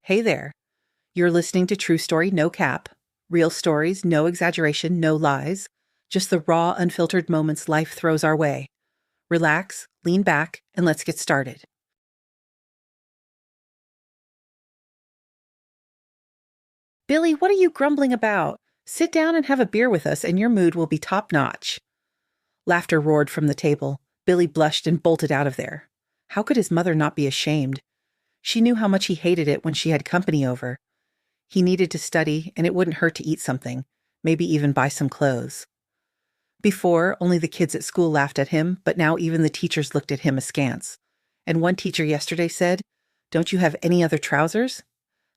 Hey there. You're listening to True Story No Cap. Real stories, no exaggeration, no lies. Just the raw, unfiltered moments life throws our way. Relax, lean back, and let's get started. Billy, what are you grumbling about? Sit down and have a beer with us, and your mood will be top notch. Laughter roared from the table. Billy blushed and bolted out of there. How could his mother not be ashamed? She knew how much he hated it when she had company over. He needed to study, and it wouldn't hurt to eat something, maybe even buy some clothes. Before, only the kids at school laughed at him, but now even the teachers looked at him askance. And one teacher yesterday said, "Don't you have any other trousers?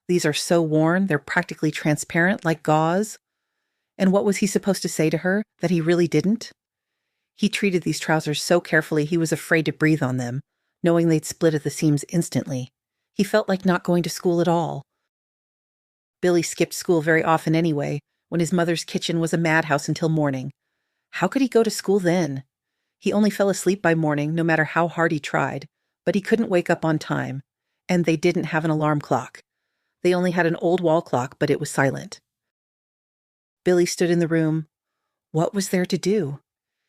These are so worn, they're practically transparent, like gauze." And what was he supposed to say to her? That he really didn't? He treated these trousers so carefully he was afraid to breathe on them, knowing they'd split at the seams instantly. He felt like not going to school at all. Billy skipped school very often anyway, when his mother's kitchen was a madhouse until morning. How could he go to school then? He only fell asleep by morning, no matter how hard he tried, but he couldn't wake up on time, and they didn't have an alarm clock. They only had an old wall clock, but it was silent. Billy stood in the room. What was there to do?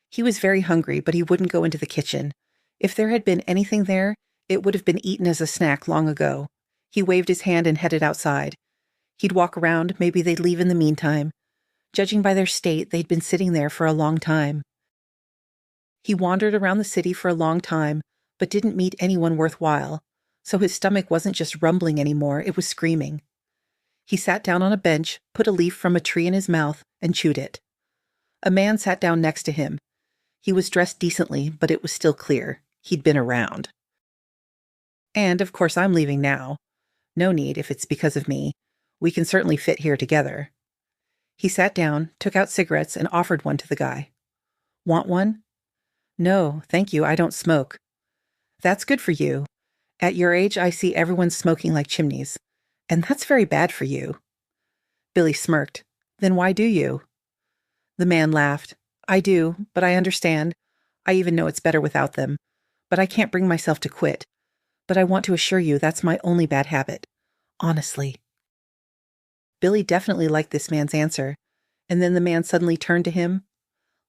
He was very hungry, but he wouldn't go into the kitchen. If there had been anything there, it would have been eaten as a snack long ago. He waved his hand and headed outside. He'd walk around, maybe they'd leave in the meantime. Judging by their state, they'd been sitting there for a long time. He wandered around the city for a long time, but didn't meet anyone worthwhile, so his stomach wasn't just rumbling anymore, it was screaming. He sat down on a bench, put a leaf from a tree in his mouth, and chewed it. A man sat down next to him. He was dressed decently, but it was still clear. He'd been around. And, of course, I'm leaving now. No need, if it's because of me. We can certainly fit here together. He sat down, took out cigarettes, and offered one to the guy. Want one? No, thank you, I don't smoke. That's good for you. At your age, I see everyone smoking like chimneys. And that's very bad for you. Billy smirked. Then why do you? The man laughed. I do, but I understand. I even know it's better without them. But I can't bring myself to quit. But I want to assure you that's my only bad habit. Honestly. Billy definitely liked this man's answer, and then the man suddenly turned to him.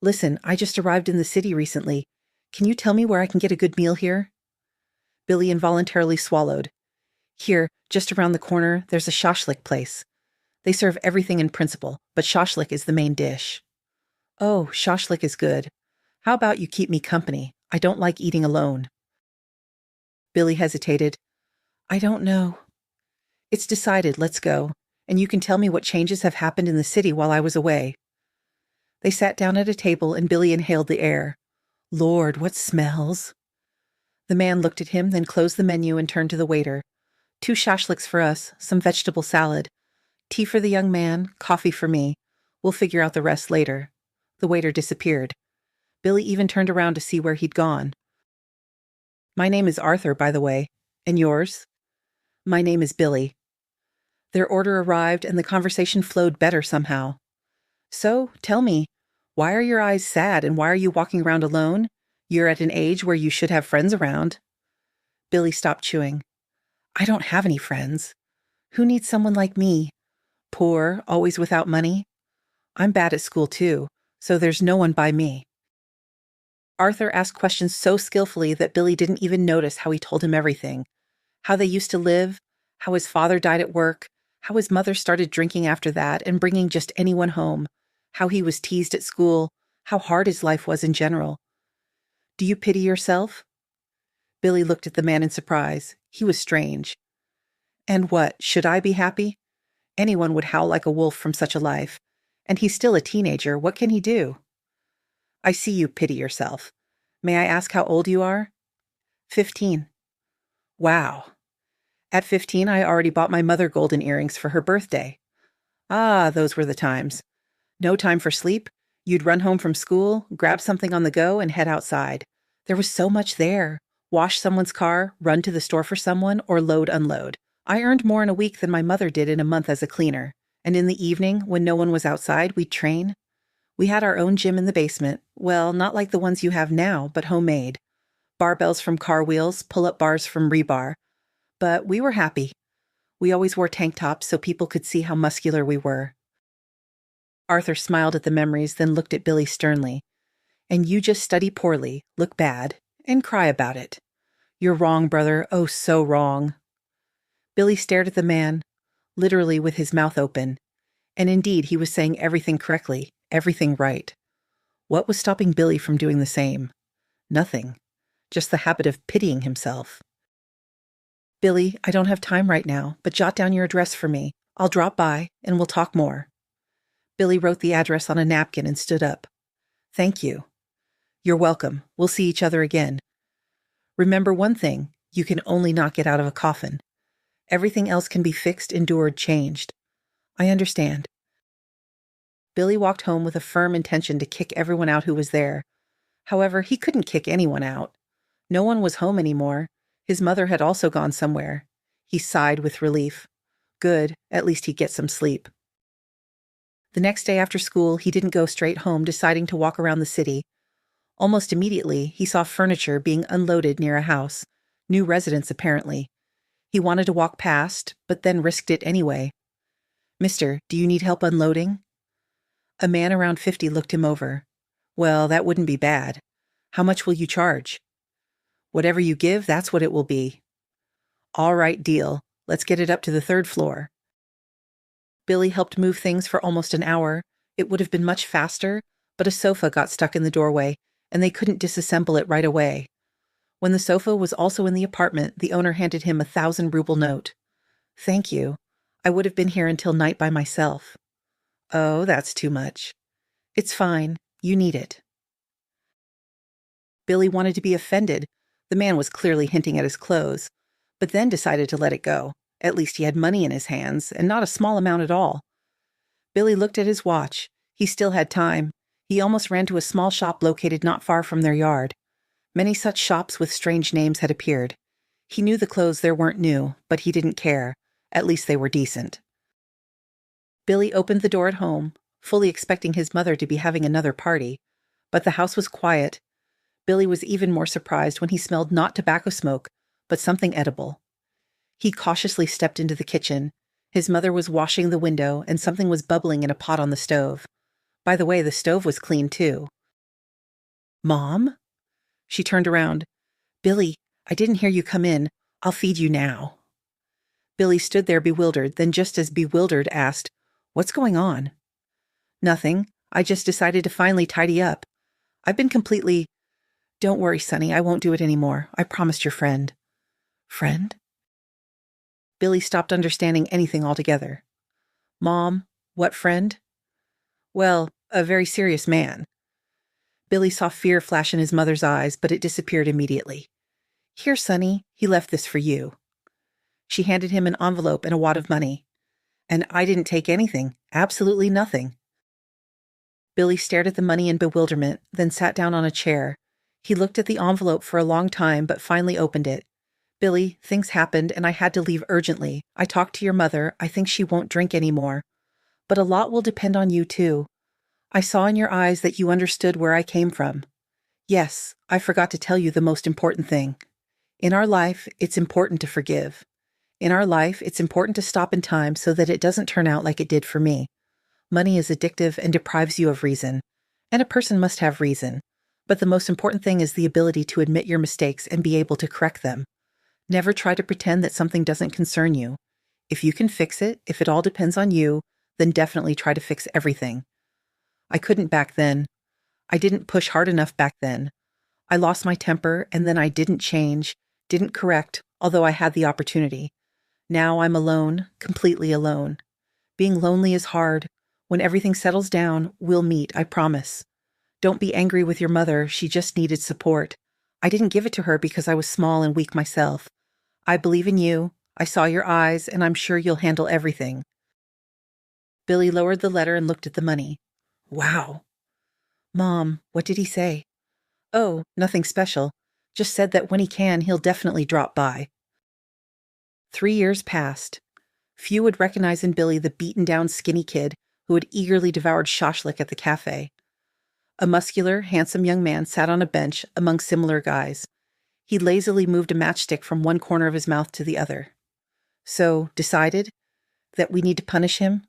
Listen, I just arrived in the city recently. Can you tell me where I can get a good meal here? Billy involuntarily swallowed. Here, just around the corner, there's a shashlik place. They serve everything in principle, but shashlik is the main dish. Oh, shashlik is good. How about you keep me company? I don't like eating alone. Billy hesitated. I don't know. It's decided, let's go. And you can tell me what changes have happened in the city while I was away. They sat down at a table and Billy inhaled the air. Lord, what smells! The man looked at him, then closed the menu and turned to the waiter. 2 shashliks for us, some vegetable salad. Tea for the young man, coffee for me. We'll figure out the rest later. The waiter disappeared. Billy even turned around to see where he'd gone. My name is Arthur, by the way. And yours? My name is Billy. Their order arrived, and the conversation flowed better somehow. So, tell me, why are your eyes sad, and why are you walking around alone? You're at an age where you should have friends around. Billy stopped chewing. I don't have any friends. Who needs someone like me? Poor, always without money? I'm bad at school too, so there's no one by me. Arthur asked questions so skillfully that Billy didn't even notice how he told him everything. How they used to live, how his father died at work, how his mother started drinking after that and bringing just anyone home, how he was teased at school, how hard his life was in general. Do you pity yourself? Billy looked at the man in surprise. He was strange. And what, should I be happy? Anyone would howl like a wolf from such a life. And he's still a teenager. What can he do? I see you pity yourself. May I ask how old you are? 15. Wow. At 15, I already bought my mother golden earrings for her birthday. Ah, those were the times. No time for sleep. You'd run home from school, grab something on the go, and head outside. There was so much there. Wash someone's car, run to the store for someone, or load-unload. I earned more in a week than my mother did in a month as a cleaner. And in the evening, when no one was outside, we'd train. We had our own gym in the basement. Well, not like the ones you have now, but homemade. Barbells from car wheels, pull-up bars from rebar. But we were happy. We always wore tank tops so people could see how muscular we were. Arthur smiled at the memories, then looked at Billy sternly. And you just study poorly, look bad, and cry about it. You're wrong, brother, oh so wrong. Billy stared at the man, literally with his mouth open. And indeed, he was saying everything correctly, everything right. What was stopping Billy from doing the same? Nothing. Just the habit of pitying himself. Billy, I don't have time right now, but jot down your address for me. I'll drop by, and we'll talk more. Billy wrote the address on a napkin and stood up. Thank you. You're welcome. We'll see each other again. Remember one thing, you can only not get out of a coffin. Everything else can be fixed, endured, changed. I understand. Billy walked home with a firm intention to kick everyone out who was there. However, he couldn't kick anyone out. No one was home anymore. His mother had also gone somewhere. He sighed with relief. Good, at least he'd get some sleep. The next day after school, he didn't go straight home, deciding to walk around the city. Almost immediately, he saw furniture being unloaded near a house. New residents, apparently. He wanted to walk past, but then risked it anyway. Mister, do you need help unloading? A man around 50 looked him over. Well, that wouldn't be bad. How much will you charge? Whatever you give, that's what it will be. All right, deal. Let's get it up to the 3rd floor. Billy helped move things for almost an hour. It would have been much faster, but a sofa got stuck in the doorway, and they couldn't disassemble it right away. When the sofa was also in the apartment, the owner handed him a 1,000-ruble note. Thank you. I would have been here until night by myself. Oh, that's too much. It's fine. You need it. Billy wanted to be offended. The man was clearly hinting at his clothes, but then decided to let it go. At least he had money in his hands, and not a small amount at all. Billy looked at his watch. He still had time. He almost ran to a small shop located not far from their yard. Many such shops with strange names had appeared. He knew the clothes there weren't new, but he didn't care. At least they were decent. Billy opened the door at home, fully expecting his mother to be having another party, but the house was quiet. Billy was even more surprised when he smelled not tobacco smoke, but something edible. He cautiously stepped into the kitchen. His mother was washing the window, and something was bubbling in a pot on the stove. By the way, the stove was clean, too. Mom? She turned around. Billy, I didn't hear you come in. I'll feed you now. Billy stood there bewildered, then just as bewildered asked, What's going on? Nothing. I just decided to finally tidy up. I've been completely... Don't worry, Sonny, I won't do it anymore. I promised your friend. Friend? Billy stopped understanding anything altogether. Mom, what friend? Well, a very serious man. Billy saw fear flash in his mother's eyes, but it disappeared immediately. Here, Sonny, he left this for you. She handed him an envelope and a wad of money. And I didn't take anything, absolutely nothing. Billy stared at the money in bewilderment, then sat down on a chair. He looked at the envelope for a long time, but finally opened it. Billy, things happened, and I had to leave urgently. I talked to your mother. I think she won't drink anymore. But a lot will depend on you, too. I saw in your eyes that you understood where I came from. Yes, I forgot to tell you the most important thing. In our life, it's important to forgive. In our life, it's important to stop in time so that it doesn't turn out like it did for me. Money is addictive and deprives you of reason. And a person must have reason. But the most important thing is the ability to admit your mistakes and be able to correct them. Never try to pretend that something doesn't concern you. If you can fix it, if it all depends on you, then definitely try to fix everything. I couldn't back then. I didn't push hard enough back then. I lost my temper, and then I didn't change, didn't correct, although I had the opportunity. Now I'm alone, completely alone. Being lonely is hard. When everything settles down, we'll meet, I promise. Don't be angry with your mother, she just needed support. I didn't give it to her because I was small and weak myself. I believe in you. I saw your eyes, and I'm sure you'll handle everything. Billy lowered the letter and looked at the money. Wow. Mom, what did he say? Oh, nothing special. Just said that when he can, he'll definitely drop by. 3 years passed. Few would recognize in Billy the beaten-down skinny kid who had eagerly devoured shashlik at the cafe. A muscular, handsome young man sat on a bench among similar guys. He lazily moved a matchstick from one corner of his mouth to the other. So, decided that we need to punish him?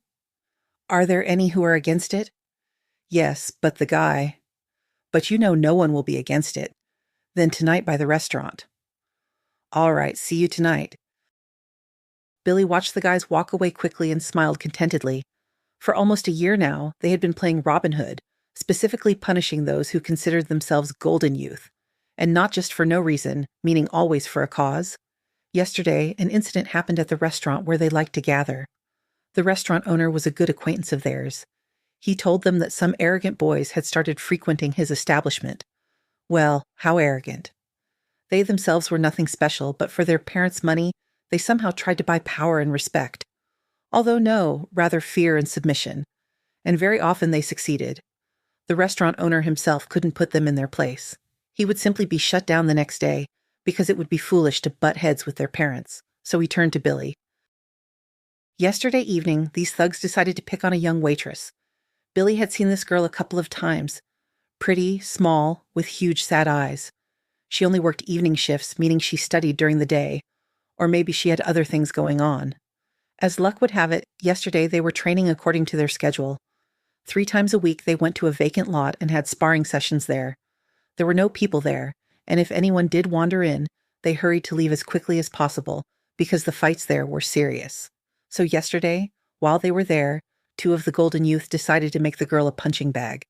Are there any who are against it? Yes, but the guy. But you know no one will be against it. Then tonight by the restaurant. All right, see you tonight. Billy watched the guys walk away quickly and smiled contentedly. For almost a year now, they had been playing Robin Hood, specifically punishing those who considered themselves golden youth. And not just for no reason, meaning always for a cause. Yesterday, an incident happened at the restaurant where they liked to gather. The restaurant owner was a good acquaintance of theirs. He told them that some arrogant boys had started frequenting his establishment. Well, how arrogant. They themselves were nothing special, but for their parents' money, they somehow tried to buy power and respect. Although no, rather fear and submission. And very often they succeeded. The restaurant owner himself couldn't put them in their place. He would simply be shut down the next day, because it would be foolish to butt heads with their parents. So he turned to Billy. Yesterday evening, these thugs decided to pick on a young waitress. Billy had seen this girl a couple of times. Pretty, small, with huge sad eyes. She only worked evening shifts, meaning she studied during the day. Or maybe she had other things going on. As luck would have it, yesterday they were training according to their schedule. 3 times a week they went to a vacant lot and had sparring sessions there. There were no people there, and if anyone did wander in, they hurried to leave as quickly as possible, because the fights there were serious. So yesterday, while they were there, 2 of the golden youth decided to make the girl a punching bag.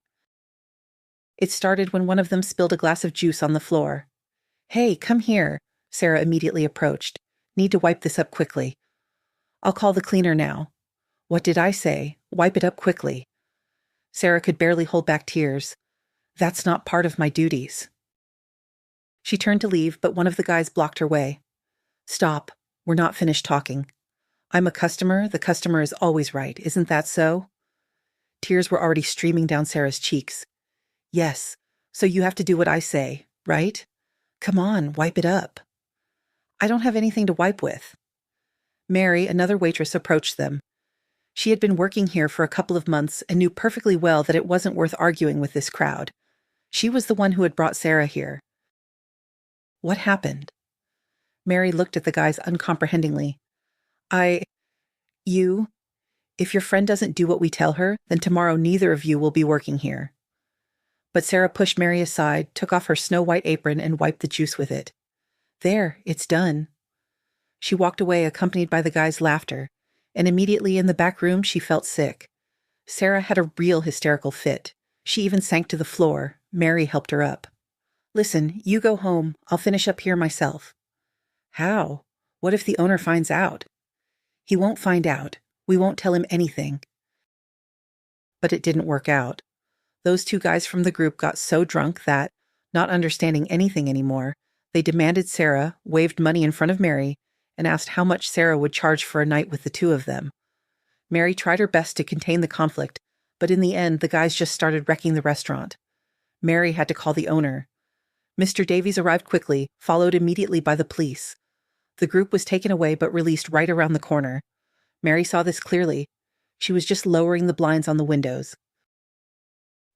It started when one of them spilled a glass of juice on the floor. "Hey, come here," Sarah immediately approached. "Need to wipe this up quickly." "I'll call the cleaner now." "What did I say? Wipe it up quickly." Sarah could barely hold back tears. "That's not part of my duties." She turned to leave, but one of the guys blocked her way. "Stop. We're not finished talking. I'm a customer. The customer is always right. Isn't that so?" Tears were already streaming down Sarah's cheeks. "Yes. So you have to do what I say, right? Come on, wipe it up." "I don't have anything to wipe with." Mary, another waitress, approached them. She had been working here for a couple of months and knew perfectly well that it wasn't worth arguing with this crowd. She was the one who had brought Sarah here. "What happened?" Mary looked at the guys uncomprehendingly. You, if your friend doesn't do what we tell her, then tomorrow neither of you will be working here." But Sarah pushed Mary aside, took off her snow-white apron, and wiped the juice with it. "There, it's done." She walked away, accompanied by the guys' laughter, and immediately in the back room she felt sick. Sarah had a real hysterical fit. She even sank to the floor. Mary helped her up. "Listen, you go home. I'll finish up here myself." "How? What if the owner finds out?" "He won't find out. We won't tell him anything." But it didn't work out. Those 2 guys from the group got so drunk that, not understanding anything anymore, they demanded Sarah, waved money in front of Mary, and asked how much Sarah would charge for a night with the 2 of them. Mary tried her best to contain the conflict, but in the end the guys just started wrecking the restaurant. Mary had to call the owner. Mr. Davies arrived quickly, followed immediately by the police. The group was taken away but released right around the corner. Mary saw this clearly. She was just lowering the blinds on the windows.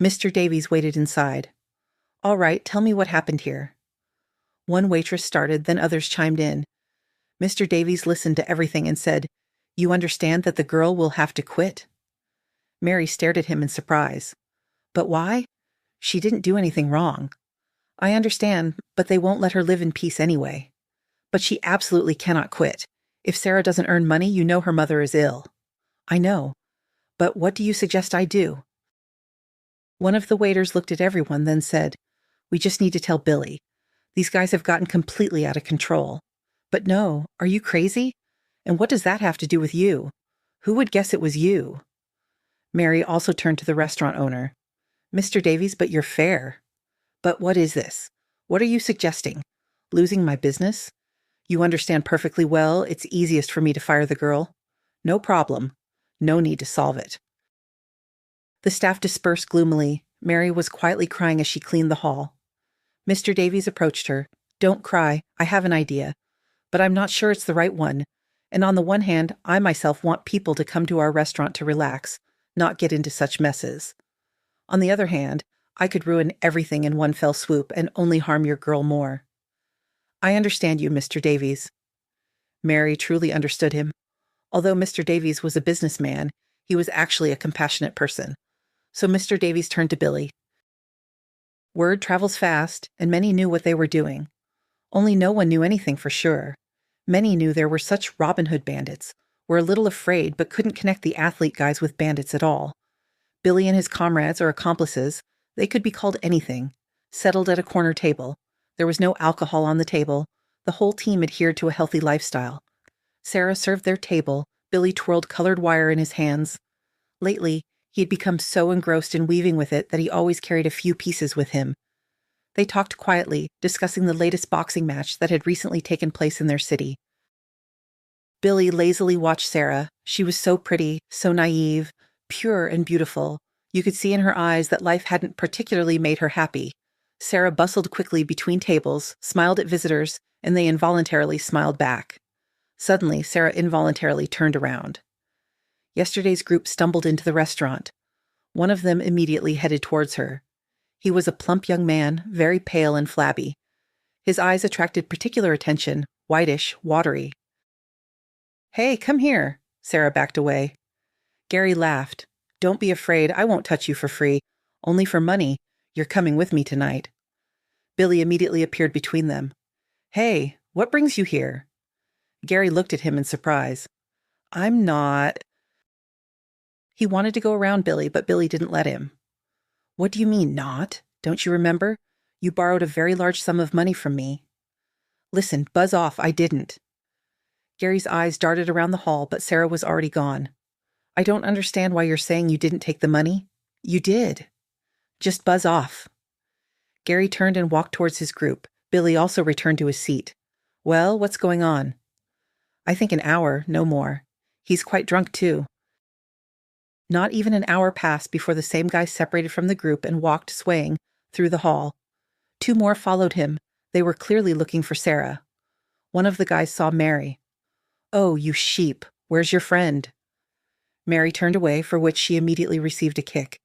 Mr. Davies waited inside. "All right, tell me what happened here." One waitress started, then others chimed in. Mr. Davies listened to everything and said, "You understand that the girl will have to quit?" Mary stared at him in surprise. "But why? She didn't do anything wrong." "I understand, but they won't let her live in peace anyway." "But she absolutely cannot quit. If Sarah doesn't earn money, you know her mother is ill." "I know. But what do you suggest I do?" One of the waiters looked at everyone, then said, "We just need to tell Billy. These guys have gotten completely out of control." "But no, are you crazy? And what does that have to do with you? Who would guess it was you?" Mary also turned to the restaurant owner. "Mr. Davies, but you're fair." "But what is this? What are you suggesting? Losing my business? You understand perfectly well it's easiest for me to fire the girl. No problem. No need to solve it." The staff dispersed gloomily. Mary was quietly crying as she cleaned the hall. Mr. Davies approached her. "Don't cry. I have an idea. But I'm not sure it's the right one. And on the one hand, I myself want people to come to our restaurant to relax, not get into such messes. On the other hand, I could ruin everything in one fell swoop and only harm your girl more." "I understand you, Mr. Davies." Mary truly understood him. Although Mr. Davies was a businessman, he was actually a compassionate person. So Mr. Davies turned to Billy. Word travels fast, and many knew what they were doing. Only no one knew anything for sure. Many knew there were such Robin Hood bandits, were a little afraid but couldn't connect the athlete guys with bandits at all. Billy and his comrades or accomplices, they could be called anything, settled at a corner table. There was no alcohol on the table. The whole team adhered to a healthy lifestyle. Sarah served their table. Billy twirled colored wire in his hands. Lately, he had become so engrossed in weaving with it that he always carried a few pieces with him. They talked quietly, discussing the latest boxing match that had recently taken place in their city. Billy lazily watched Sarah. She was so pretty, so naive, pure and beautiful. You could see in her eyes that life hadn't particularly made her happy. Sarah bustled quickly between tables, smiled at visitors, and they involuntarily smiled back. Suddenly, Sarah involuntarily turned around. Yesterday's group stumbled into the restaurant. One of them immediately headed towards her. He was a plump young man, very pale and flabby. His eyes attracted particular attention, whitish, watery. "Hey, come here." Sarah backed away. Gary laughed. "Don't be afraid, I won't touch you for free. Only for money. You're coming with me tonight." Billy immediately appeared between them. "Hey, what brings you here?" Gary looked at him in surprise. "I'm not—" He wanted to go around Billy, but Billy didn't let him. "What do you mean, not? Don't you remember? You borrowed a very large sum of money from me." "Listen, buzz off, I didn't." Gary's eyes darted around the hall, but Sarah was already gone. "I don't understand why you're saying you didn't take the money. You did. Just buzz off." Gary turned and walked towards his group. Billy also returned to his seat. "Well, what's going on?" "I think an hour, no more. He's quite drunk, too." Not even an hour passed before the same guy separated from the group and walked, swaying, through the hall. Two more followed him. They were clearly looking for Sarah. One of the guys saw Mary. "Oh, you sheep. Where's your friend?" Mary turned away, for which she immediately received a kick.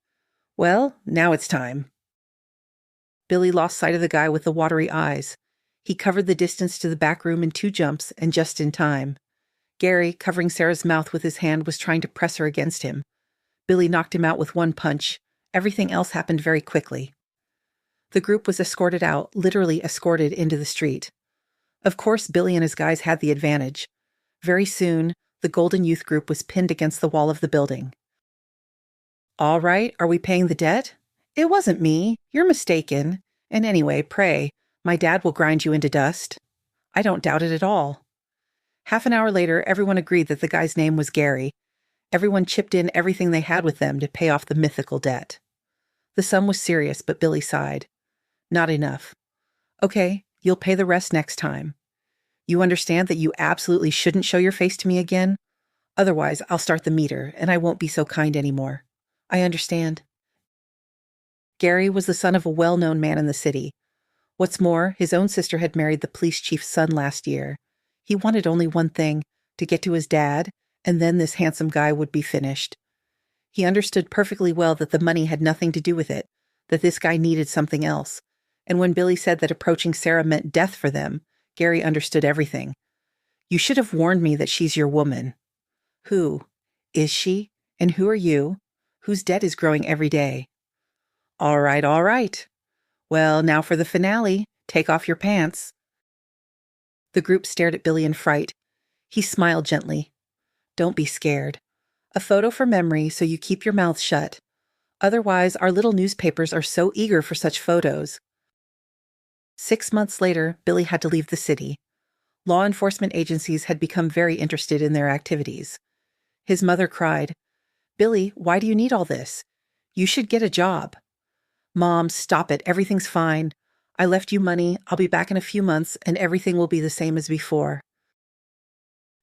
"Well, now it's time." Billy lost sight of the guy with the watery eyes. He covered the distance to the back room in 2 jumps, and just in time. Gary, covering Sarah's mouth with his hand, was trying to press her against him. Billy knocked him out with 1 punch. Everything else happened very quickly. The group was escorted out, literally escorted into the street. Of course, Billy and his guys had the advantage. Very soon, the Golden Youth group was pinned against the wall of the building. "All right, are we paying the debt?" "It wasn't me. You're mistaken. And anyway, pray, my dad will grind you into dust." "I don't doubt it at all." Half an hour later, everyone agreed that the guy's name was Gary. Everyone chipped in everything they had with them to pay off the mythical debt. The sum was serious, but Billy sighed. "Not enough." "Okay, you'll pay the rest next time. You understand that you absolutely shouldn't show your face to me again? Otherwise, I'll start the meter, and I won't be so kind anymore." "I understand." Gary was the son of a well-known man in the city. What's more, his own sister had married the police chief's son last year. He wanted only one thing, to get to his dad, and then this handsome guy would be finished. He understood perfectly well that the money had nothing to do with it, that this guy needed something else. And when Billy said that approaching Sarah meant death for them, Gary understood everything. "You should have warned me that she's your woman." "Who? Is she? And who are you? Whose debt is growing every day?" All right, all right. Well, now for the finale. Take off your pants." The group stared at Billy in fright. He smiled gently. "Don't be scared. A photo for memory, so you keep your mouth shut. Otherwise, our little newspapers are so eager for such photos." 6 months later, Billy had to leave the city. Law enforcement agencies had become very interested in their activities. His mother cried, "Billy, why do you need all this? You should get a job." "Mom, stop it. Everything's fine. I left you money. I'll be back in a few months, and everything will be the same as before."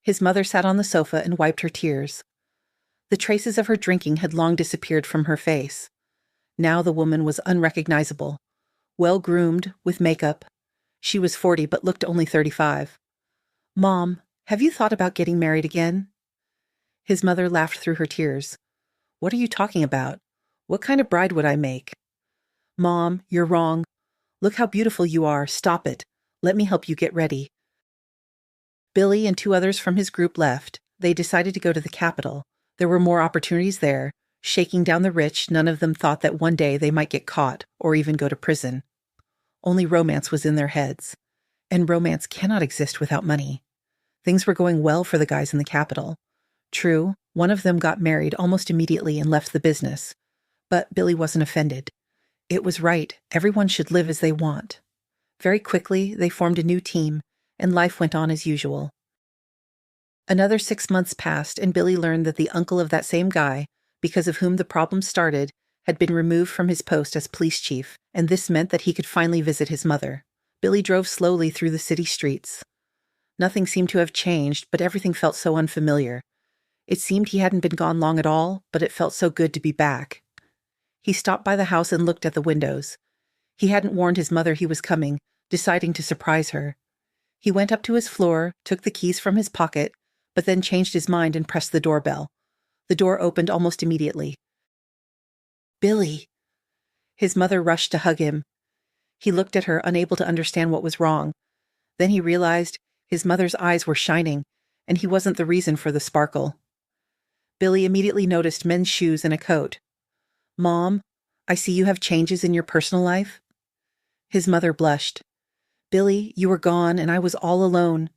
His mother sat on the sofa and wiped her tears. The traces of her drinking had long disappeared from her face. Now the woman was unrecognizable, well-groomed, with makeup. She was 40 but looked only 35. "Mom, have you thought about getting married again?" His mother laughed through her tears. "What are you talking about? What kind of bride would I make?" "Mom, you're wrong. Look how beautiful you are. Stop it. Let me help you get ready." Billy and 2 others from his group left. They decided to go to the capital. There were more opportunities there. Shaking down the rich, none of them thought that one day they might get caught or even go to prison. Only romance was in their heads. And romance cannot exist without money. Things were going well for the guys in the capital. True, one of them got married almost immediately and left the business. But Billy wasn't offended. It was right. Everyone should live as they want. Very quickly, they formed a new team, and life went on as usual. Another 6 months passed, and Billy learned that the uncle of that same guy, because of whom the problem started, had been removed from his post as police chief, and this meant that he could finally visit his mother. Billy drove slowly through the city streets. Nothing seemed to have changed, but everything felt so unfamiliar. It seemed he hadn't been gone long at all, but it felt so good to be back. He stopped by the house and looked at the windows. He hadn't warned his mother he was coming, deciding to surprise her. He went up to his floor, took the keys from his pocket, but then changed his mind and pressed the doorbell. The door opened almost immediately. "Billy!" His mother rushed to hug him. He looked at her, unable to understand what was wrong. Then he realized his mother's eyes were shining, and he wasn't the reason for the sparkle. Billy immediately noticed men's shoes and a coat. "Mom, I see you have changes in your personal life." His mother blushed. "Billy, you were gone and I was all alone."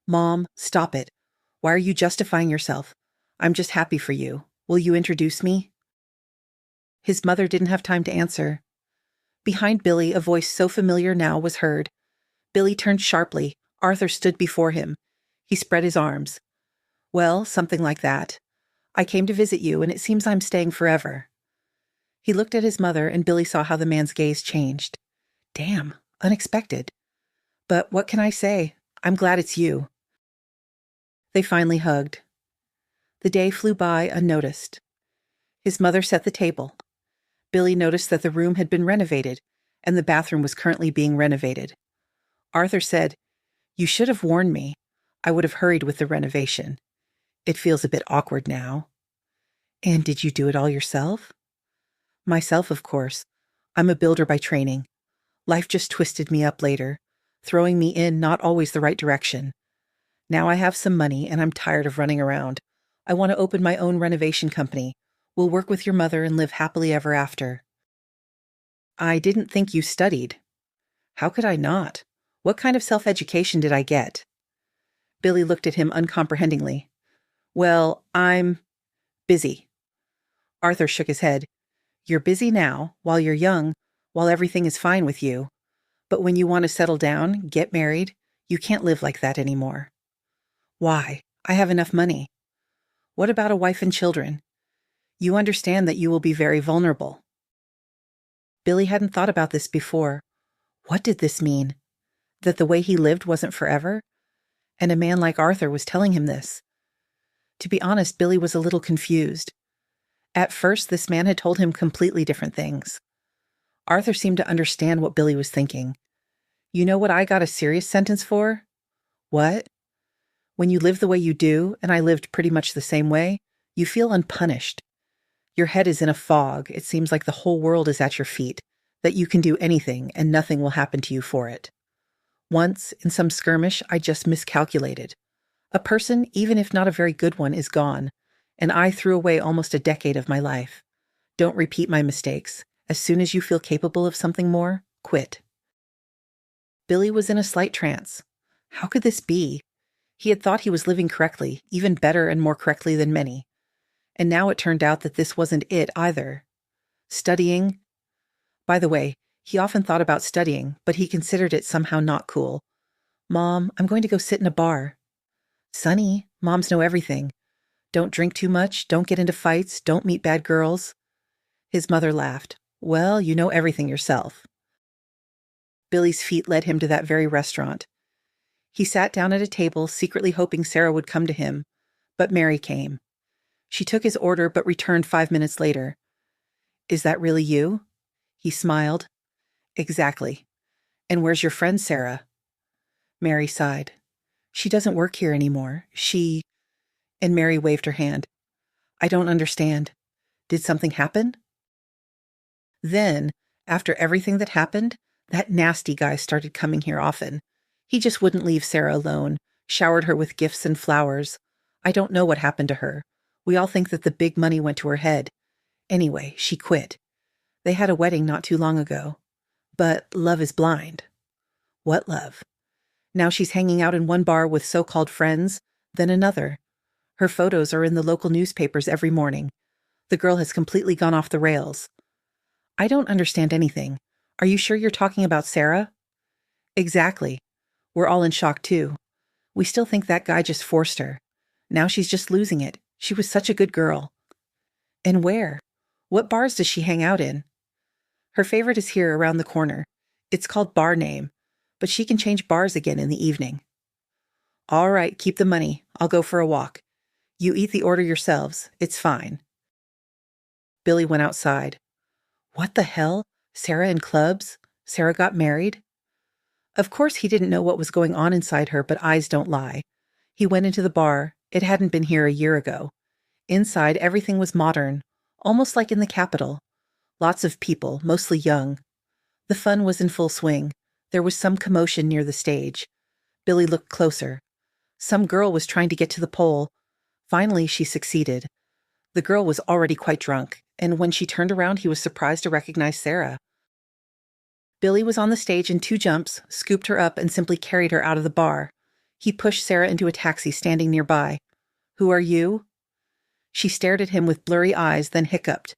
"Mom, stop it. Why are you justifying yourself? I'm just happy for you. Will you introduce me?" His mother didn't have time to answer. Behind Billy, a voice so familiar now was heard. Billy turned sharply. Arthur stood before him. He spread his arms. "Well, something like that. I came to visit you, and it seems I'm staying forever." He looked at his mother, and Billy saw how the man's gaze changed. Damn, unexpected. But what can I say? I'm glad it's you. They finally hugged. The day flew by unnoticed. His mother set the table. Billy noticed that the room had been renovated, and the bathroom was currently being renovated. Arthur said, "You should have warned me. I would have hurried with the renovation. It feels a bit awkward now." "And did you do it all yourself?" "Myself, of course. I'm a builder by training. Life just twisted me up later, throwing me in not always the right direction. Now I have some money, and I'm tired of running around. I want to open my own renovation company. We'll work with your mother and live happily ever after." "I didn't think you studied." "How could I not? What kind of self-education did I get?" Billy looked at him uncomprehendingly. "Well, I'm busy." Arthur shook his head. "You're busy now, while you're young, while everything is fine with you. But when you want to settle down, get married, you can't live like that anymore." "Why? I have enough money." "What about a wife and children? You understand that you will be very vulnerable." Billy hadn't thought about this before. What did this mean? That the way he lived wasn't forever? And a man like Arthur was telling him this. To be honest, Billy was a little confused. At first, this man had told him completely different things. Arthur seemed to understand what Billy was thinking. "You know what I got a serious sentence for?" "What?" "When you live the way you do, and I lived pretty much the same way, you feel unpunished. Your head is in a fog. It seems like the whole world is at your feet, that you can do anything and nothing will happen to you for it. Once, in some skirmish, I just miscalculated. A person, even if not a very good one, is gone, and I threw away almost a decade of my life. Don't repeat my mistakes. As soon as you feel capable of something more, quit." Billy was in a slight trance. How could this be? He had thought he was living correctly, even better and more correctly than many. And now it turned out that this wasn't it either. Studying. By the way, he often thought about studying, but he considered it somehow not cool. "Mom, I'm going to go sit in a bar." "Sonny, moms know everything. Don't drink too much, don't get into fights, don't meet bad girls." His mother laughed. "Well, you know everything yourself." Billy's feet led him to that very restaurant. He sat down at a table, secretly hoping Sarah would come to him, but Mary came. She took his order but returned 5 minutes later. "Is that really you?" He smiled. "Exactly. And where's your friend, Sarah?" Mary sighed. "She doesn't work here anymore. And Mary waved her hand. "I don't understand. Did something happen?" Then, after everything that happened, that nasty guy started coming here often. He just wouldn't leave Sarah alone, showered her with gifts and flowers. I don't know what happened to her. We all think that the big money went to her head. Anyway, she quit. They had a wedding not too long ago. But love is blind. What love? Now she's hanging out in one bar with so-called friends, then another. Her photos are in the local newspapers every morning. The girl has completely gone off the rails. I don't understand anything. Are you sure you're talking about Sarah? Exactly. We're all in shock too. We still think that guy just forced her. Now she's just losing it. She was such a good girl. And where? What bars does she hang out in? Her favorite is here around the corner. It's called Bar Name, but she can change bars again in the evening. All right, keep the money. I'll go for a walk. You eat the order yourselves. It's fine. Billy went outside. What the hell? Sarah in clubs? Sarah got married? Of course he didn't know what was going on inside her, but eyes don't lie. He went into the bar. It hadn't been here a year ago. Inside, everything was modern, almost like in the Capitol. Lots of people, mostly young. The fun was in full swing. There was some commotion near the stage. Billy looked closer. Some girl was trying to get to the pole. Finally, she succeeded. The girl was already quite drunk, and when she turned around, he was surprised to recognize Sarah. Billy was on the stage in 2 jumps, scooped her up, and simply carried her out of the bar. He pushed Sarah into a taxi standing nearby. Who are you? She stared at him with blurry eyes, then hiccuped.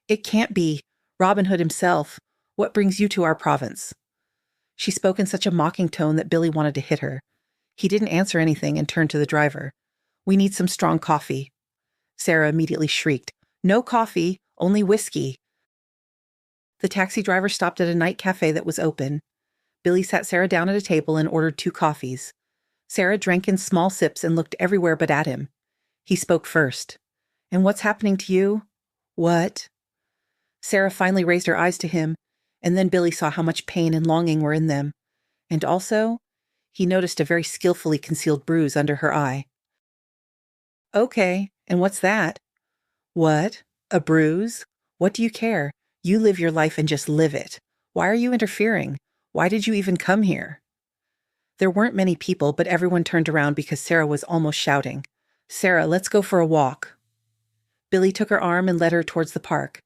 It can't be. Robin Hood himself. What brings you to our province? She spoke in such a mocking tone that Billy wanted to hit her. He didn't answer anything and turned to the driver. We need some strong coffee. Sarah immediately shrieked. No coffee, only whiskey. The taxi driver stopped at a night cafe that was open. Billy sat Sarah down at a table and ordered 2 coffees. Sarah drank in small sips and looked everywhere but at him. He spoke first. And what's happening to you? What? Sarah finally raised her eyes to him, and then Billy saw how much pain and longing were in them. And also, he noticed a very skillfully concealed bruise under her eye. Okay, and what's that? What? A bruise? What do you care? You live your life and just live it. Why are you interfering? Why did you even come here? There weren't many people, but everyone turned around because Sarah was almost shouting. Sarah, let's go for a walk. Billy took her arm and led her towards the park.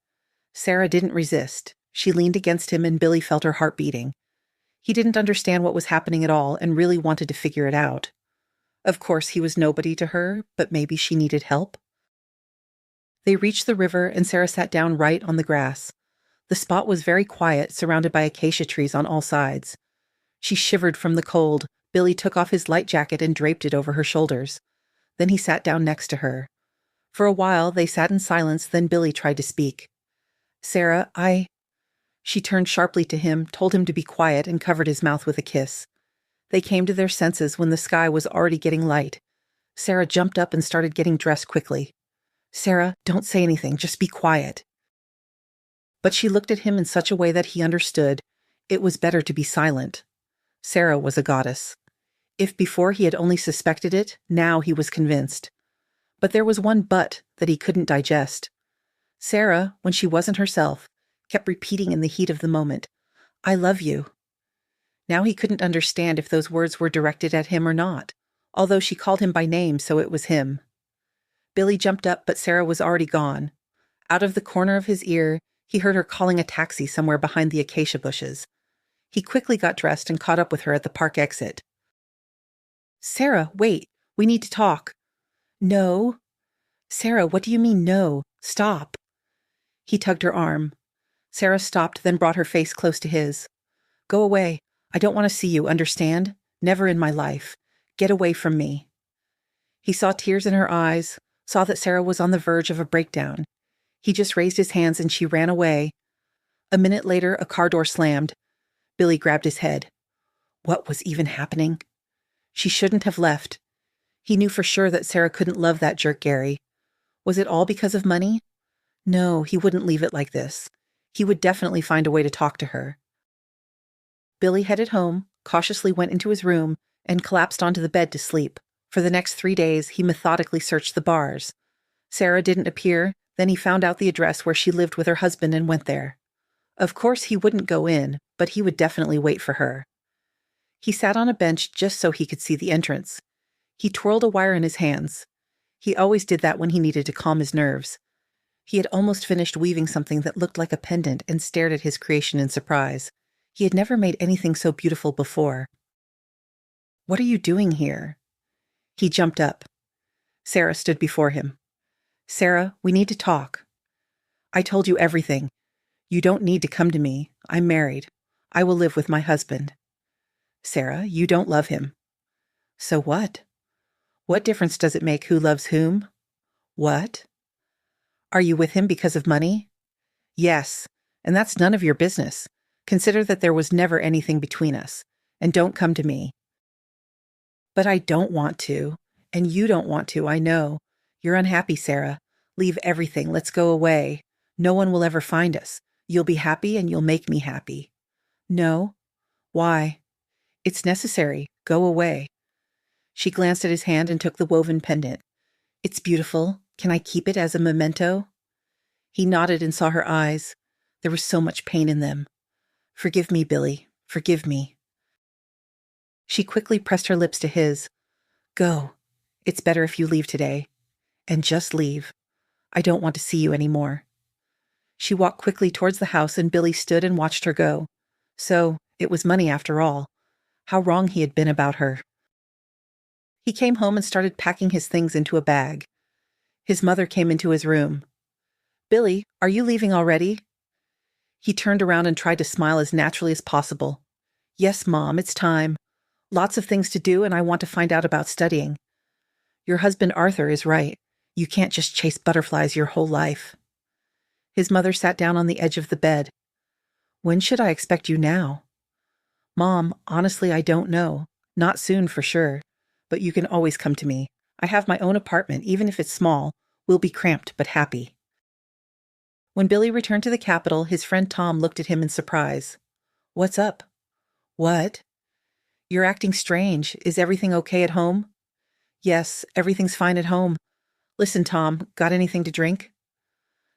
Sarah didn't resist. She leaned against him and Billy felt her heart beating. He didn't understand what was happening at all and really wanted to figure it out. Of course, he was nobody to her, but maybe she needed help. They reached the river and Sarah sat down right on the grass. The spot was very quiet, surrounded by acacia trees on all sides. She shivered from the cold. Billy took off his light jacket and draped it over her shoulders. Then he sat down next to her. For a while, they sat in silence, then Billy tried to speak. Sarah, She turned sharply to him, told him to be quiet, and covered his mouth with a kiss. They came to their senses when the sky was already getting light. Sarah jumped up and started getting dressed quickly. Sarah, don't say anything, just be quiet. But she looked at him in such a way that he understood. It was better to be silent. Sarah was a goddess. If before he had only suspected it, now he was convinced. But there was one but that he couldn't digest. Sarah, when she wasn't herself, kept repeating in the heat of the moment, I love you. Now he couldn't understand if those words were directed at him or not, although she called him by name, so it was him. Billy jumped up, but Sarah was already gone. Out of the corner of his ear, he heard her calling a taxi somewhere behind the acacia bushes. He quickly got dressed and caught up with her at the park exit. Sarah, wait, we need to talk. No. Sarah, what do you mean no? Stop. He tugged her arm. Sarah stopped, then brought her face close to his. Go away. I don't want to see you, understand? Never in my life. Get away from me. He saw tears in her eyes, saw that Sarah was on the verge of a breakdown. He just raised his hands and she ran away. A minute later, a car door slammed. Billy grabbed his head. What was even happening? She shouldn't have left. He knew for sure that Sarah couldn't love that jerk Gary. Was it all because of money? No, he wouldn't leave it like this. He would definitely find a way to talk to her. Billy headed home, cautiously went into his room, and collapsed onto the bed to sleep. For the next 3 days, he methodically searched the bars. Sarah didn't appear, then he found out the address where she lived with her husband and went there. Of course, he wouldn't go in, but he would definitely wait for her. He sat on a bench just so he could see the entrance. He twirled a wire in his hands. He always did that when he needed to calm his nerves. He had almost finished weaving something that looked like a pendant and stared at his creation in surprise. He had never made anything so beautiful before. "What are you doing here?" He jumped up. Sarah stood before him. "Sarah, we need to talk. I told you everything. You don't need to come to me. I'm married. I will live with my husband." "Sarah, you don't love him." "So what? What difference does it make who loves whom?" "What? Are you with him because of money?" "Yes, and that's none of your business. Consider that there was never anything between us, and don't come to me." "But I don't want to, and you don't want to, I know. You're unhappy, Sarah. Leave everything. Let's go away. No one will ever find us. You'll be happy and you'll make me happy." "No." "Why?" "It's necessary. Go away." She glanced at his hand and took the woven pendant. "It's beautiful. Can I keep it as a memento?" He nodded and saw her eyes. There was so much pain in them. "Forgive me, Billy. Forgive me." She quickly pressed her lips to his. "Go. It's better if you leave today. And just leave. I don't want to see you anymore." She walked quickly towards the house and Billy stood and watched her go. So, it was money after all. How wrong he had been about her. He came home and started packing his things into a bag. His mother came into his room. "Billy, are you leaving already?" He turned around and tried to smile as naturally as possible. "Yes, Mom, it's time. Lots of things to do and I want to find out about studying. Your husband Arthur is right. You can't just chase butterflies your whole life." His mother sat down on the edge of the bed. "When should I expect you now?" "Mom, honestly, I don't know. Not soon for sure. But you can always come to me. I have my own apartment, even if it's small. We'll be cramped but happy." When Billy returned to the capital, his friend Tom looked at him in surprise. "What's up?" "What?" "You're acting strange. Is everything okay at home?" "Yes, everything's fine at home. Listen, Tom, got anything to drink?"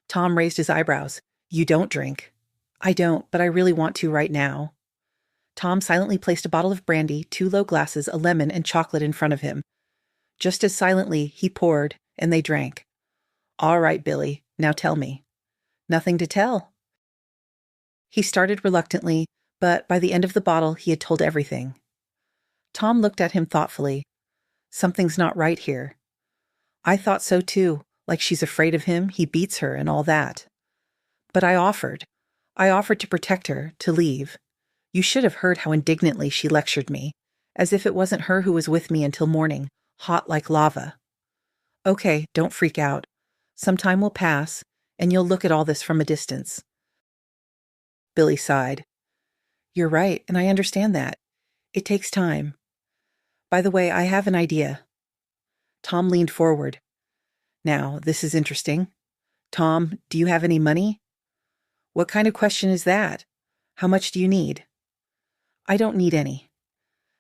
Tom raised his eyebrows. "You don't drink." "I don't, but I really want to right now." Tom silently placed a bottle of brandy, 2 low glasses, a lemon, and chocolate in front of him. Just as silently, he poured, and they drank. "All right, Billy, now tell me." "Nothing to tell." He started reluctantly, but by the end of the bottle, he had told everything. Tom looked at him thoughtfully. "Something's not right here." "I thought so too, like she's afraid of him, he beats her, and all that. But I offered. I offered to protect her, to leave. You should have heard how indignantly she lectured me, as if it wasn't her who was with me until morning, hot like lava. Okay, don't freak out. Some time will pass, and you'll look at all this from a distance." Billy sighed. "You're right, and I understand that. It takes time. By the way, I have an idea." Tom leaned forward. "Now, this is interesting. Tom, do you have any money?" "What kind of question is that? How much do you need?" "I don't need any."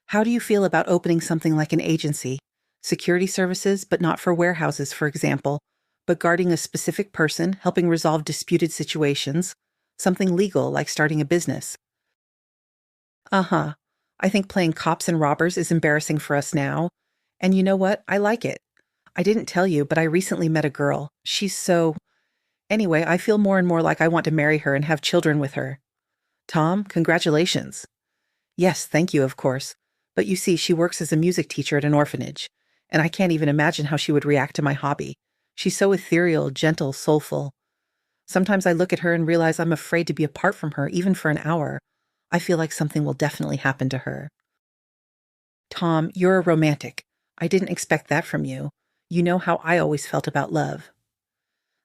"How do you feel about opening something like an agency? Security services, but not for warehouses, for example, but guarding a specific person, helping resolve disputed situations, something legal like starting a business." "Uh-huh. I think playing cops and robbers is embarrassing for us now. And you know what? I like it. I didn't tell you, but I recently met a girl. She's so... Anyway, I feel more and more like I want to marry her and have children with her." "Tom, congratulations." "Yes, thank you, of course. But you see, she works as a music teacher at an orphanage, and I can't even imagine how she would react to my hobby. She's so ethereal, gentle, soulful. Sometimes I look at her and realize I'm afraid to be apart from her, even for an hour. I feel like something will definitely happen to her." "Tom, you're a romantic. I didn't expect that from you. You know how I always felt about love."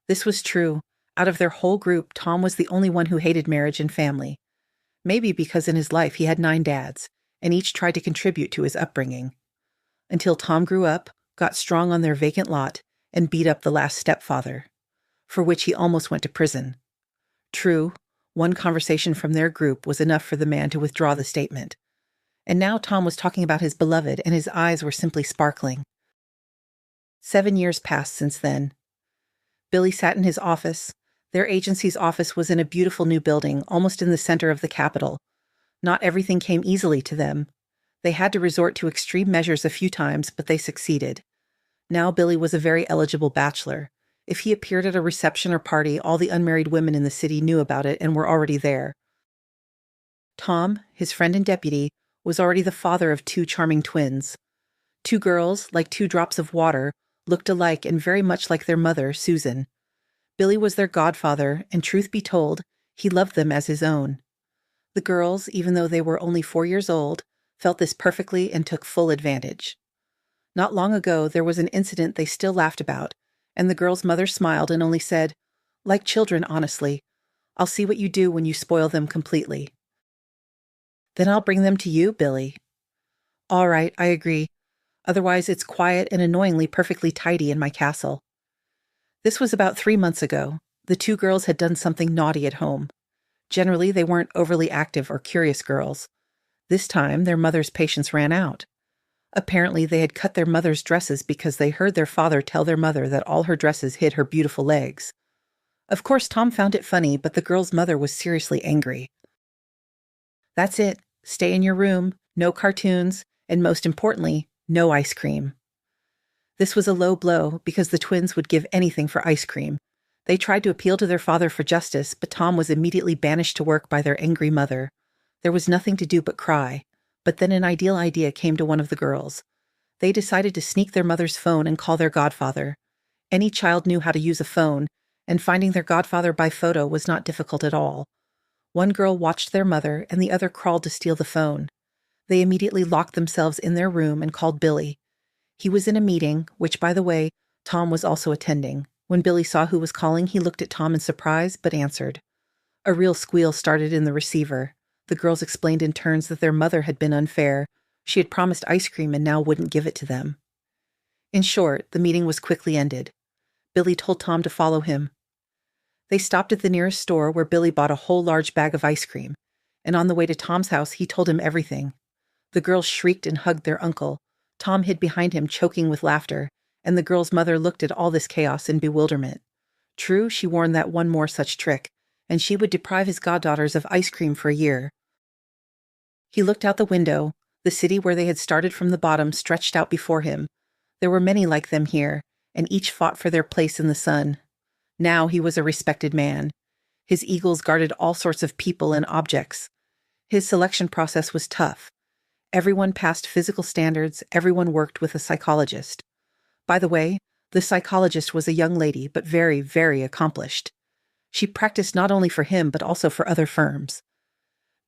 This was true. Out of their whole group, Tom was the only one who hated marriage and family. Maybe because in his life he had 9 dads, and each tried to contribute to his upbringing. Until Tom grew up, got strong on their vacant lot, and beat up the last stepfather, for which he almost went to prison. True, one conversation from their group was enough for the man to withdraw the statement. And now Tom was talking about his beloved, and his eyes were simply sparkling. 7 years passed since then. Billy sat in his office. Their agency's office was in a beautiful new building, almost in the center of the capital. Not everything came easily to them. They had to resort to extreme measures a few times, but they succeeded. Now Billy was a very eligible bachelor. If he appeared at a reception or party, all the unmarried women in the city knew about it and were already there. Tom, his friend and deputy, was already the father of 2 charming twins. 2 girls, like 2 drops of water, looked alike and very much like their mother, Susan. Billy was their godfather, and truth be told, he loved them as his own. The girls, even though they were only 4 years old, felt this perfectly and took full advantage. Not long ago, there was an incident they still laughed about, and the girl's mother smiled and only said, "Like children, honestly. I'll see what you do when you spoil them completely." "Then I'll bring them to you, Billy." "All right, I agree. Otherwise, it's quiet and annoyingly perfectly tidy in my castle." This was about 3 months ago. The 2 girls had done something naughty at home. Generally, they weren't overly active or curious girls. This time, their mother's patience ran out. Apparently, they had cut their mother's dresses because they heard their father tell their mother that all her dresses hid her beautiful legs. Of course, Tom found it funny, but the girl's mother was seriously angry. "That's it. Stay in your room, no cartoons, and most importantly, no ice cream." This was a low blow because the twins would give anything for ice cream. They tried to appeal to their father for justice, but Tom was immediately banished to work by their angry mother. There was nothing to do but cry. But then an ideal idea came to one of the girls. They decided to sneak their mother's phone and call their godfather. Any child knew how to use a phone, and finding their godfather by photo was not difficult at all. One girl watched their mother, and the other crawled to steal the phone. They immediately locked themselves in their room and called Billy. He was in a meeting, which, by the way, Tom was also attending. When Billy saw who was calling, he looked at Tom in surprise, but answered. A real squeal started in the receiver. The girls explained in turns that their mother had been unfair. She had promised ice cream and now wouldn't give it to them. In short, the meeting was quickly ended. Billy told Tom to follow him. They stopped at the nearest store where Billy bought a whole large bag of ice cream, and on the way to Tom's house, he told him everything. The girls shrieked and hugged their uncle. Tom hid behind him, choking with laughter, and the girl's mother looked at all this chaos in bewilderment. True, she warned that one more such trick, and she would deprive his goddaughters of ice cream for a year. He looked out the window. The city where they had started from the bottom stretched out before him. There were many like them here, and each fought for their place in the sun. Now he was a respected man. His eagles guarded all sorts of people and objects. His selection process was tough. Everyone passed physical standards, everyone worked with a psychologist. By the way, the psychologist was a young lady, but very, very accomplished. She practiced not only for him, but also for other firms.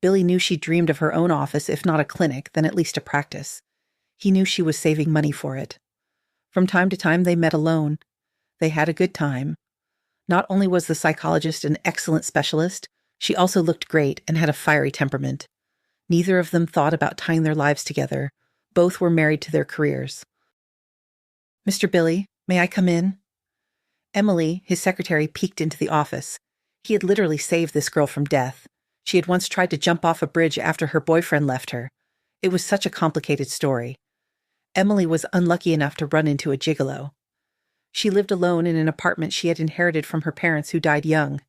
Billy knew she dreamed of her own office, if not a clinic, then at least a practice. He knew she was saving money for it. From time to time, they met alone. They had a good time. Not only was the psychologist an excellent specialist, she also looked great and had a fiery temperament. Neither of them thought about tying their lives together. Both were married to their careers. "Mr. Billy, may I come in?" Emily, his secretary, peeked into the office. He had literally saved this girl from death. She had once tried to jump off a bridge after her boyfriend left her. It was such a complicated story. Emily was unlucky enough to run into a gigolo. She lived alone in an apartment she had inherited from her parents who died young.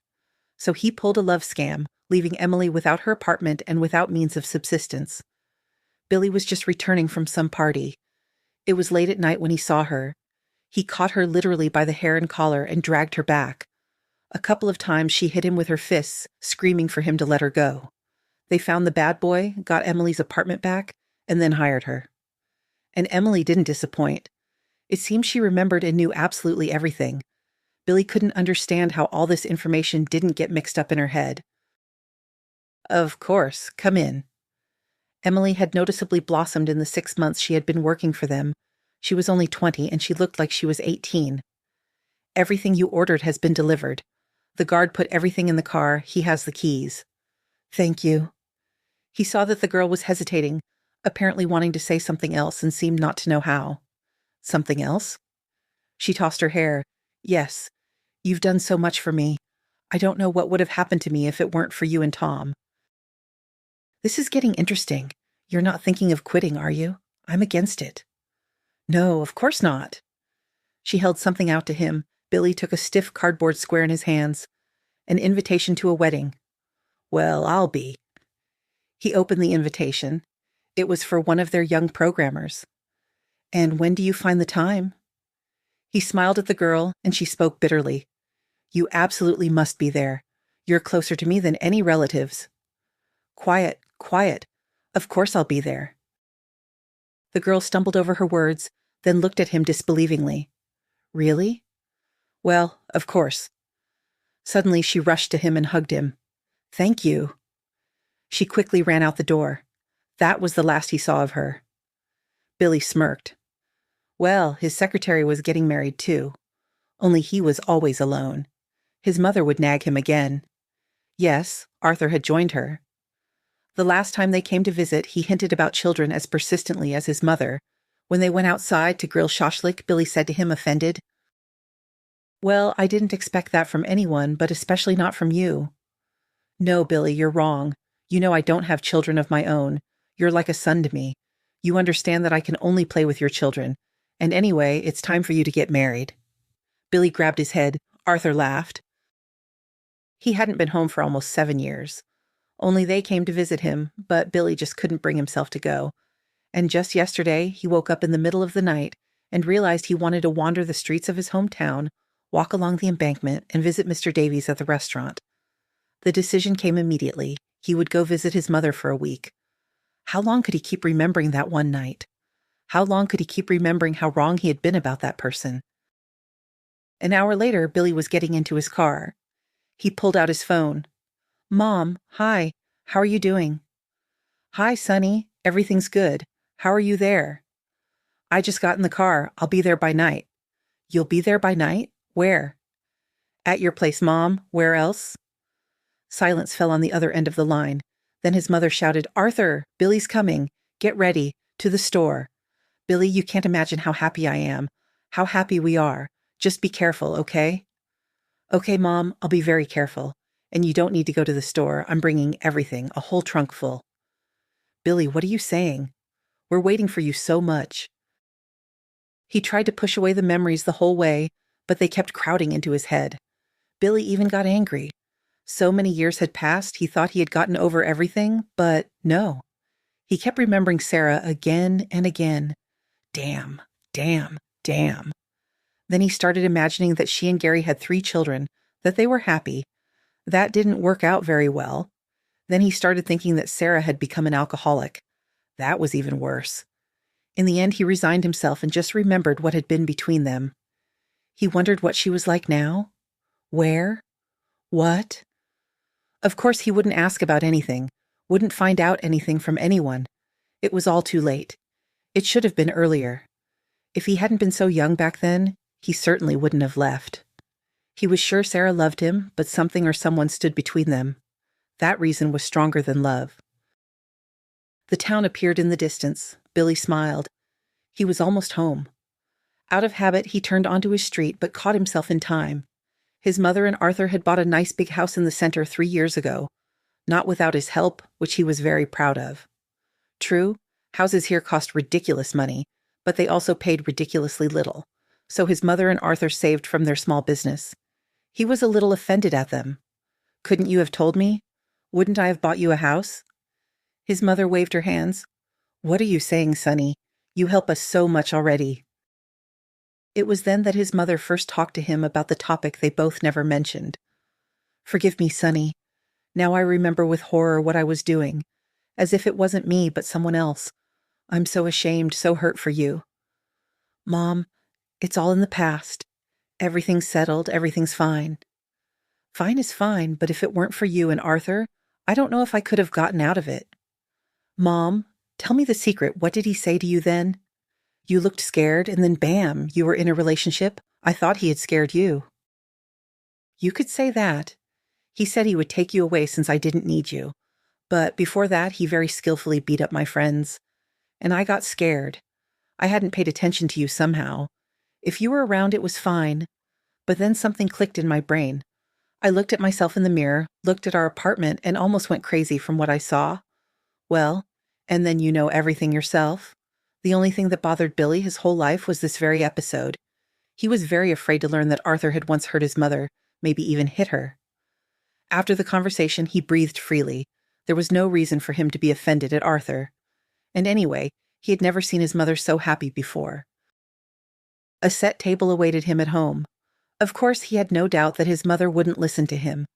So he pulled a love scam, leaving Emily without her apartment and without means of subsistence. Billy was just returning from some party. It was late at night when he saw her. He caught her literally by the hair and collar and dragged her back. A couple of times she hit him with her fists, screaming for him to let her go. They found the bad boy, got Emily's apartment back, and then hired her. And Emily didn't disappoint. It seemed she remembered and knew absolutely everything. Billy couldn't understand how all this information didn't get mixed up in her head. "Of course, come in." Emily had noticeably blossomed in the 6 months she had been working for them. She was only 20, and she looked like she was 18. "Everything you ordered has been delivered. The guard put everything in the car. He has the keys." "Thank you." He saw that the girl was hesitating, apparently wanting to say something else and seemed not to know how. "Something else?" She tossed her hair. "Yes. You've done so much for me. I don't know what would have happened to me if it weren't for you and Tom." "This is getting interesting. You're not thinking of quitting, are you? I'm against it." "No, of course not." She held something out to him. Billy took a stiff cardboard square in his hands. An invitation to a wedding. "Well, I'll be." He opened the invitation. It was for one of their young programmers. And when do you find the time? He smiled at the girl, and she spoke bitterly. You absolutely must be there. You're closer to me than any relatives. Quiet, quiet. Of course I'll be there. The girl stumbled over her words, then looked at him disbelievingly. Really? Well, of course. Suddenly she rushed to him and hugged him. Thank you. She quickly ran out the door. That was the last he saw of her. Billy smirked. Well, his secretary was getting married too. Only he was always alone. His mother would nag him again. Yes, Arthur had joined her. The last time they came to visit, he hinted about children as persistently as his mother. When they went outside to grill shashlik, Billy said to him, offended, Well, I didn't expect that from anyone, but especially not from you. No, Billy, you're wrong. You know I don't have children of my own. You're like a son to me. You understand that I can only play with your children. And anyway, it's time for you to get married. Billy grabbed his head. Arthur laughed. He hadn't been home for almost 7 years. Only they came to visit him, but Billy just couldn't bring himself to go. And just yesterday, he woke up in the middle of the night and realized he wanted to wander the streets of his hometown, walk along the embankment, and visit Mr. Davies at the restaurant. The decision came immediately. He would go visit his mother for a week. How long could he keep remembering that one night? How long could he keep remembering how wrong he had been about that person? An hour later, Billy was getting into his car. He pulled out his phone. Mom, hi, how are you doing? Hi, Sonny, everything's good. How are you there? I just got in the car. I'll be there by night. You'll be there by night? Where? At your place, Mom. Where else? Silence fell on the other end of the line. Then his mother shouted, Arthur, Billy's coming. Get ready. To the store. Billy, you can't imagine how happy I am. How happy we are. Just be careful, okay? Okay, Mom, I'll be very careful. And you don't need to go to the store. I'm bringing everything, a whole trunk full. Billy, what are you saying? We're waiting for you so much. He tried to push away the memories the whole way, but they kept crowding into his head. Billy even got angry. So many years had passed, he thought he had gotten over everything, but no. He kept remembering Sarah again and again. Damn, damn, damn. Then he started imagining that she and Gary had 3 children, that they were happy. That didn't work out very well. Then he started thinking that Sarah had become an alcoholic. That was even worse. In the end, he resigned himself and just remembered what had been between them. He wondered what she was like now. Where? What? Of course, he wouldn't ask about anything, wouldn't find out anything from anyone. It was all too late. It should have been earlier. If he hadn't been so young back then, he certainly wouldn't have left. He was sure Sarah loved him, but something or someone stood between them. That reason was stronger than love. The town appeared in the distance. Billy smiled. He was almost home. Out of habit, he turned onto his street, but caught himself in time. His mother and Arthur had bought a nice big house in the center 3 years ago, not without his help, which he was very proud of. True, houses here cost ridiculous money, but they also paid ridiculously little, so his mother and Arthur saved from their small business. He was a little offended at them. Couldn't you have told me? Wouldn't I have bought you a house? His mother waved her hands. What are you saying, Sonny? You help us so much already. It was then that his mother first talked to him about the topic they both never mentioned. Forgive me, Sonny. Now I remember with horror what I was doing, as if it wasn't me but someone else. I'm so ashamed, so hurt for you. Mom, it's all in the past. Everything's settled, everything's fine. Fine is fine, but if it weren't for you and Arthur, I don't know if I could have gotten out of it. Mom, tell me the secret. What did he say to you then? You looked scared, and then bam, you were in a relationship. I thought he had scared you. You could say that. He said he would take you away since I didn't need you. But before that, he very skillfully beat up my friends. And I got scared. I hadn't paid attention to you somehow. If you were around, it was fine. But then something clicked in my brain. I looked at myself in the mirror, looked at our apartment, and almost went crazy from what I saw. Well, and then you know everything yourself. The only thing that bothered Billy his whole life was this very episode. He was very afraid to learn that Arthur had once hurt his mother, maybe even hit her. After the conversation, he breathed freely. There was no reason for him to be offended at Arthur. And anyway, he had never seen his mother so happy before. A set table awaited him at home. Of course, he had no doubt that his mother wouldn't listen to him.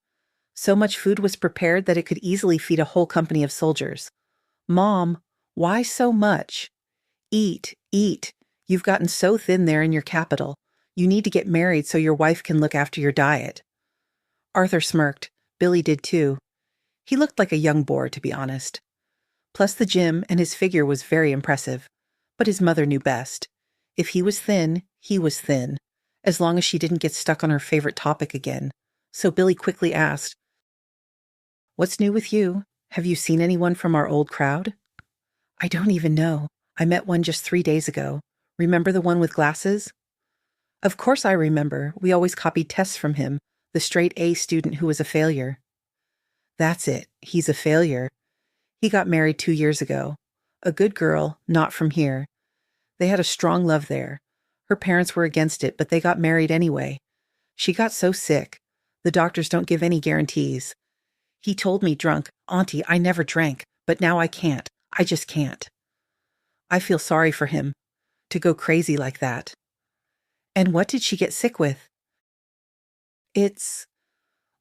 So much food was prepared that it could easily feed a whole company of soldiers. Mom, why so much? Eat, eat. You've gotten so thin there in your capital. You need to get married so your wife can look after your diet. Arthur smirked. Billy did too. He looked like a young boar, to be honest. Plus the gym and his figure was very impressive. But his mother knew best. If he was thin, he was thin, as long as she didn't get stuck on her favorite topic again. So Billy quickly asked, "What's new with you? Have you seen anyone from our old crowd?" "I don't even know. I met one just 3 days ago. Remember the one with glasses?" "Of course I remember. We always copied tests from him, the straight A student who was a failure." "That's it. He's a failure. He got married 2 years ago. A good girl, not from here. They had a strong love there. Her parents were against it, but they got married anyway. She got so sick. The doctors don't give any guarantees. He told me drunk, 'Auntie, I never drank, but now I can't. I just can't.' I feel sorry for him. To go crazy like that." "And what did she get sick with?"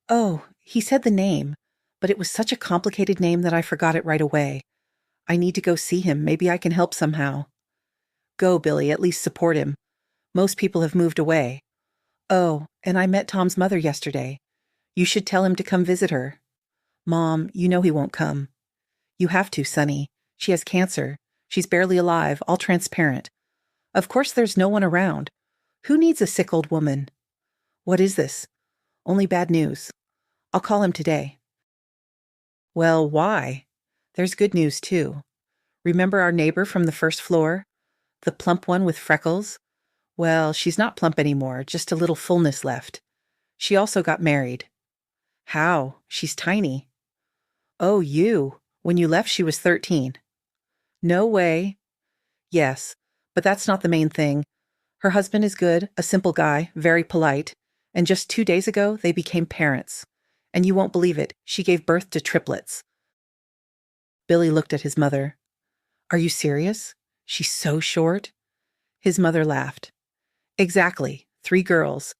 Oh, he said the name, but it was such a complicated name that I forgot it right away. I need to go see him. Maybe I can help somehow." "Go, Billy, at least support him. Most people have moved away. Oh, and I met Tom's mother yesterday. You should tell him to come visit her." "Mom, you know he won't come." "You have to, Sonny. She has cancer. She's barely alive, all transparent. Of course there's no one around. Who needs a sick old woman?" "What is this?" "Only bad news." "I'll call him today." "Well, why?" "There's good news, too. Remember our neighbor from the first floor? The plump one with freckles? Well, she's not plump anymore, just a little fullness left. She also got married." "How? She's tiny." "Oh, you. When you left, she was 13. "No way." "Yes, but that's not the main thing. Her husband is good, a simple guy, very polite, and just 2 days ago, they became parents. And you won't believe it, she gave birth to triplets." Billy looked at his mother. "Are you serious? She's so short?" His mother laughed. "Exactly, 3 girls.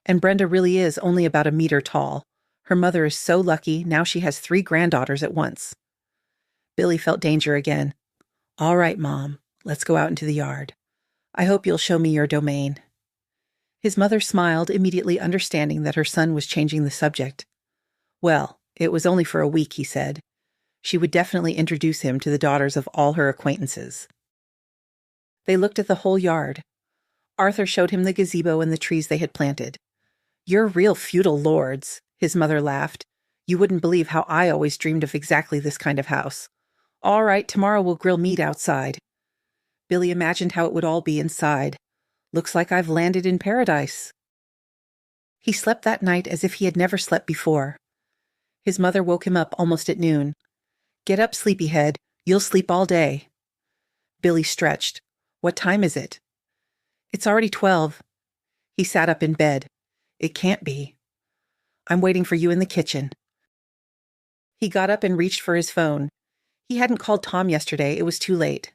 And Brenda really is only about a meter tall. Her mother is so lucky, now she has 3 granddaughters at once." Billy felt danger again. "All right, Mom, let's go out into the yard. I hope you'll show me your domain." His mother smiled, immediately understanding that her son was changing the subject. "Well, it was only for a week," he said. She would definitely introduce him to the daughters of all her acquaintances. They looked at the whole yard. Arthur showed him the gazebo and the trees they had planted. "You're real feudal lords," his mother laughed. "You wouldn't believe how I always dreamed of exactly this kind of house. All right, tomorrow we'll grill meat outside." Billy imagined how it would all be inside. "Looks like I've landed in paradise." He slept that night as if he had never slept before. His mother woke him up almost at noon. "Get up, sleepyhead. You'll sleep all day." Billy stretched. "What time is it?" "It's already 12. He sat up in bed. "It can't be." "I'm waiting for you in the kitchen." He got up and reached for his phone. He hadn't called Tom yesterday. It was too late.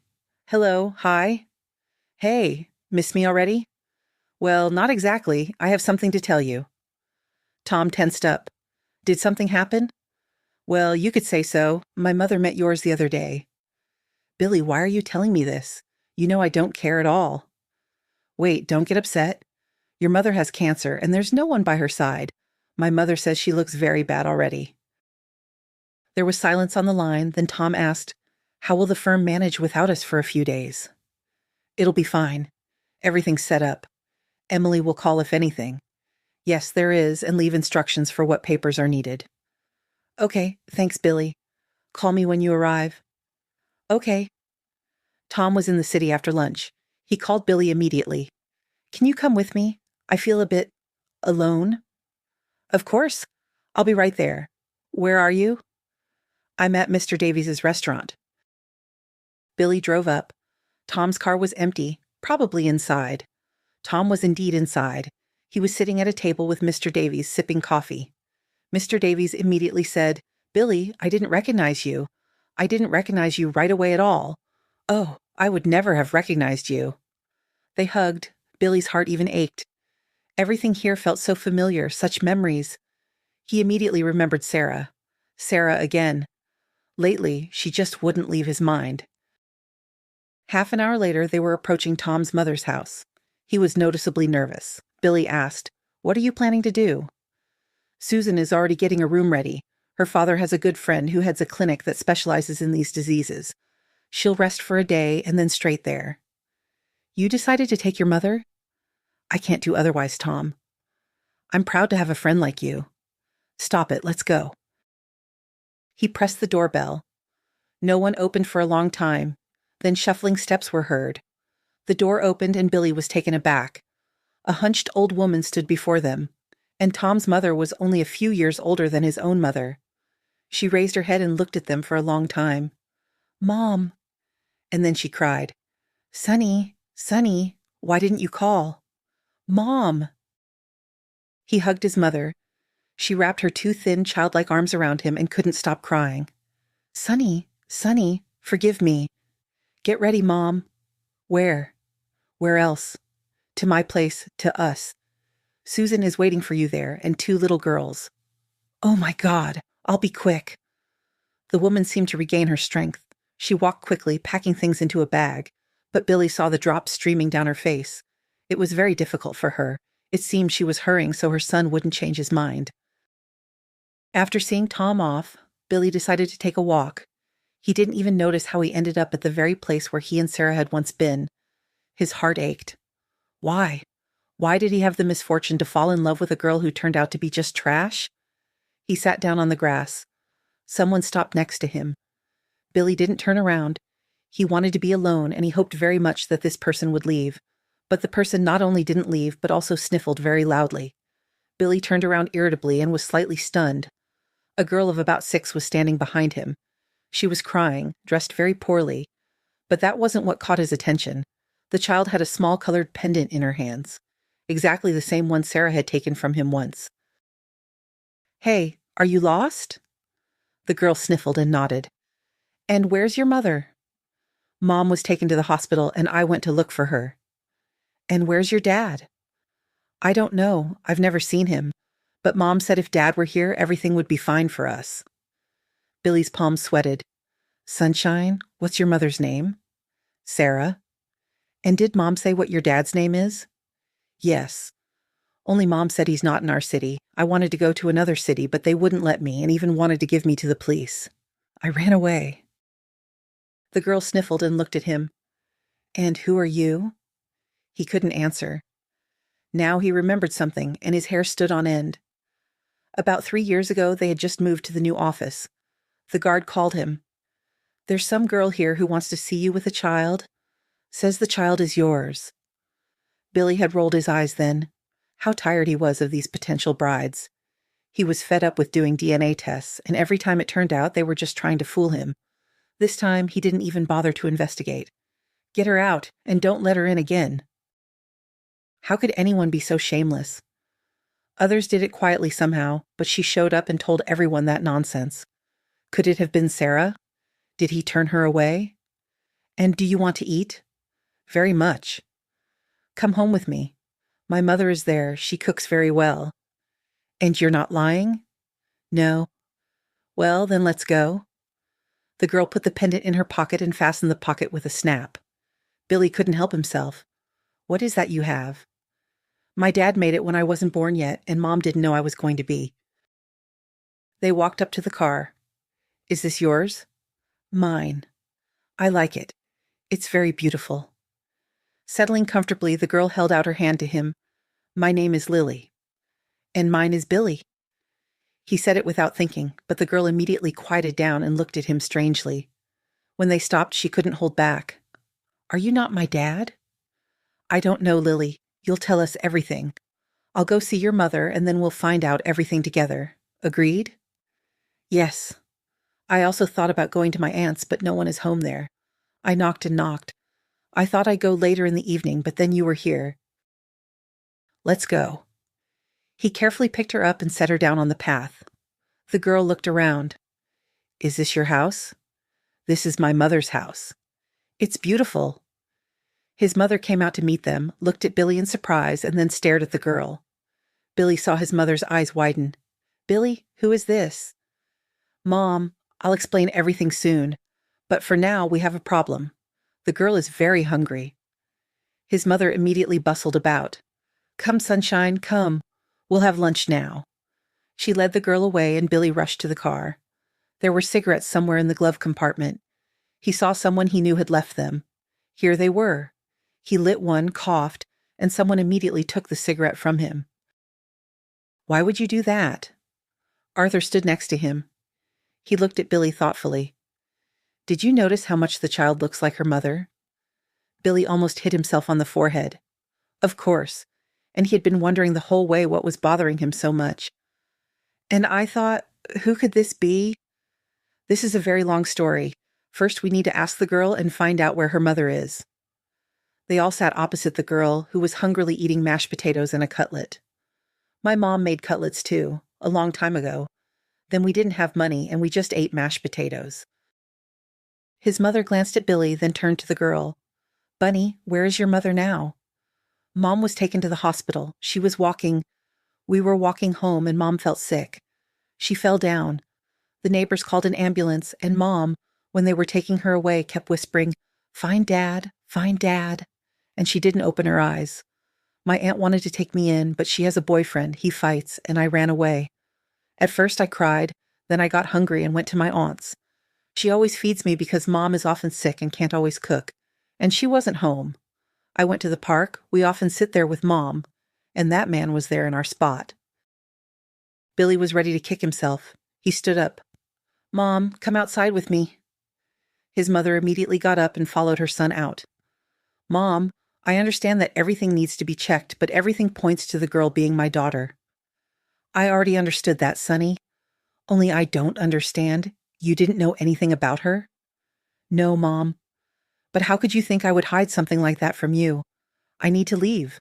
"Hello, hi." "Hey, miss me already?" "Well, not exactly. I have something to tell you." Tom tensed up. "Did something happen?" "Well, you could say so. My mother met yours the other day." "Billy, why are you telling me this? You know I don't care at all." "Wait, don't get upset. Your mother has cancer, and there's no one by her side. My mother says she looks very bad already." There was silence on the line, then Tom asked, "How will the firm manage without us for a few days?" "It'll be fine. Everything's set up. Emily will call if anything. Yes, there is, and leave instructions for what papers are needed." "Okay, thanks, Billy. Call me when you arrive." "Okay." Tom was in the city after lunch. He called Billy immediately. "Can you come with me? I feel a bit alone." "Of course. I'll be right there. Where are you?" "I'm at Mr. Davies's restaurant." Billy drove up. Tom's car was empty, probably inside. Tom was indeed inside. He was sitting at a table with Mr. Davies, sipping coffee. Mr. Davies immediately said, "Billy, I didn't recognize you. I didn't recognize you right away at all. Oh, I would never have recognized you. They hugged. Billy's heart even ached. Everything here felt so familiar, such memories. He immediately remembered Sarah. Sarah again. Lately, she just wouldn't leave his mind. Half an hour later, they were approaching Tom's mother's house. He was noticeably nervous. Billy asked, "What are you planning to do?" "Susan is already getting a room ready. Her father has a good friend who heads a clinic that specializes in these diseases. She'll rest for a day and then straight there." "You decided to take your mother?" "I can't do otherwise, Tom. I'm proud to have a friend like you." "Stop it, let's go." He pressed the doorbell. No one opened for a long time. Then shuffling steps were heard. The door opened and Billy was taken aback. A hunched old woman stood before them, and Tom's mother was only a few years older than his own mother. She raised her head and looked at them for a long time. "Mom." And then she cried, "Sonny, Sonny, why didn't you call?" "Mom." He hugged his mother. She wrapped her two thin, childlike arms around him and couldn't stop crying. "Sonny, Sonny, forgive me. Get ready, Mom." "Where?" "Where else? To my place, to us. Susan is waiting for you there, and two little girls." "Oh my God, I'll be quick." The woman seemed to regain her strength. She walked quickly, packing things into a bag, but Billy saw the drops streaming down her face. It was very difficult for her. It seemed she was hurrying so her son wouldn't change his mind. After seeing Tom off, Billy decided to take a walk. He didn't even notice how he ended up at the very place where he and Sarah had once been. His heart ached. Why? Why did he have the misfortune to fall in love with a girl who turned out to be just trash? He sat down on the grass. Someone stopped next to him. Billy didn't turn around. He wanted to be alone, and he hoped very much that this person would leave. But the person not only didn't leave, but also sniffled very loudly. Billy turned around irritably and was slightly stunned. A girl of about 6 was standing behind him. She was crying, dressed very poorly. But that wasn't what caught his attention. The child had a small colored pendant in her hands, exactly the same one Sarah had taken from him once. "Hey, are you lost?" The girl sniffled and nodded. "And where's your mother?" "Mom was taken to the hospital and I went to look for her." "And where's your dad?" "I don't know. I've never seen him. But Mom said if Dad were here, everything would be fine for us." Billy's palms sweated. "Sunshine, what's your mother's name?" "Sarah." "And did Mom say what your dad's name is?" "Yes. Only Mom said he's not in our city. I wanted to go to another city, but they wouldn't let me and even wanted to give me to the police. I ran away." The girl sniffled and looked at him. "And who are you?" He couldn't answer. Now he remembered something, and his hair stood on end. About 3 years ago, they had just moved to the new office. The guard called him. "There's some girl here who wants to see you with a child. Says the child is yours." Billy had rolled his eyes then. How tired he was of these potential brides. He was fed up with doing DNA tests, and every time it turned out they were just trying to fool him. This time, he didn't even bother to investigate. Get her out, and don't let her in again. How could anyone be so shameless? Others did it quietly somehow, but she showed up and told everyone that nonsense. Could it have been Sarah? Did he turn her away? "And do you want to eat?" "Very much." "Come home with me. My mother is there. She cooks very well." "And you're not lying?" "No." "Well, then let's go." The girl put the pendant in her pocket and fastened the pocket with a snap. Billy couldn't help himself. "What is that you have?" "My dad made it when I wasn't born yet, and Mom didn't know I was going to be." They walked up to the car. "Is this yours?" "Mine. I like it. It's very beautiful." Settling comfortably, the girl held out her hand to him. "My name is Lily." "And mine is Billy." He said it without thinking, but the girl immediately quieted down and looked at him strangely. When they stopped, she couldn't hold back. "Are you not my dad?" "I don't know, Lily. You'll tell us everything. I'll go see your mother, and then we'll find out everything together. Agreed?" "Yes." "I also thought about going to my aunt's, but no one is home there. I knocked and knocked. I thought I'd go later in the evening, but then you were here." "Let's go." He carefully picked her up and set her down on the path. The girl looked around. "Is this your house?" "This is my mother's house." It's beautiful. His mother came out to meet them, looked at Billy in surprise, and then stared at the girl. Billy saw his mother's eyes widen. Billy, who is this? Mom, I'll explain everything soon. But for now, we have a problem. The girl is very hungry. His mother immediately bustled about. Come, sunshine, come. We'll have lunch now. She led the girl away and Billy rushed to the car. There were cigarettes somewhere in the glove compartment. He saw someone he knew had left them. Here they were. He lit one, coughed, and someone immediately took the cigarette from him. Why would you do that? Arthur stood next to him. He looked at Billy thoughtfully. Did you notice how much the child looks like her mother? Billy almost hit himself on the forehead. Of course, and he had been wondering the whole way what was bothering him so much. And I thought, who could this be? This is a very long story. First, we need to ask the girl and find out where her mother is. They all sat opposite the girl, who was hungrily eating mashed potatoes and a cutlet. My mom made cutlets too, a long time ago. Then we didn't have money, and we just ate mashed potatoes. His mother glanced at Billy, then turned to the girl. Bunny, where is your mother now? Mom was taken to the hospital. She was walking. We were walking home, and Mom felt sick. She fell down. The neighbors called an ambulance, and Mom, when they were taking her away, kept whispering, Find Dad, find Dad. And she didn't open her eyes. My aunt wanted to take me in, but she has a boyfriend. He fights, and I ran away. At first I cried, then I got hungry and went to my aunt's. She always feeds me because Mom is often sick and can't always cook. And she wasn't home. I went to the park. We often sit there with Mom. And that man was there in our spot. Billy was ready to kick himself. He stood up. Mom, come outside with me. His mother immediately got up and followed her son out. Mom, I understand that everything needs to be checked, but everything points to the girl being my daughter. I already understood that, Sonny. Only I don't understand. You didn't know anything about her? No, Mom. But how could you think I would hide something like that from you? I need to leave.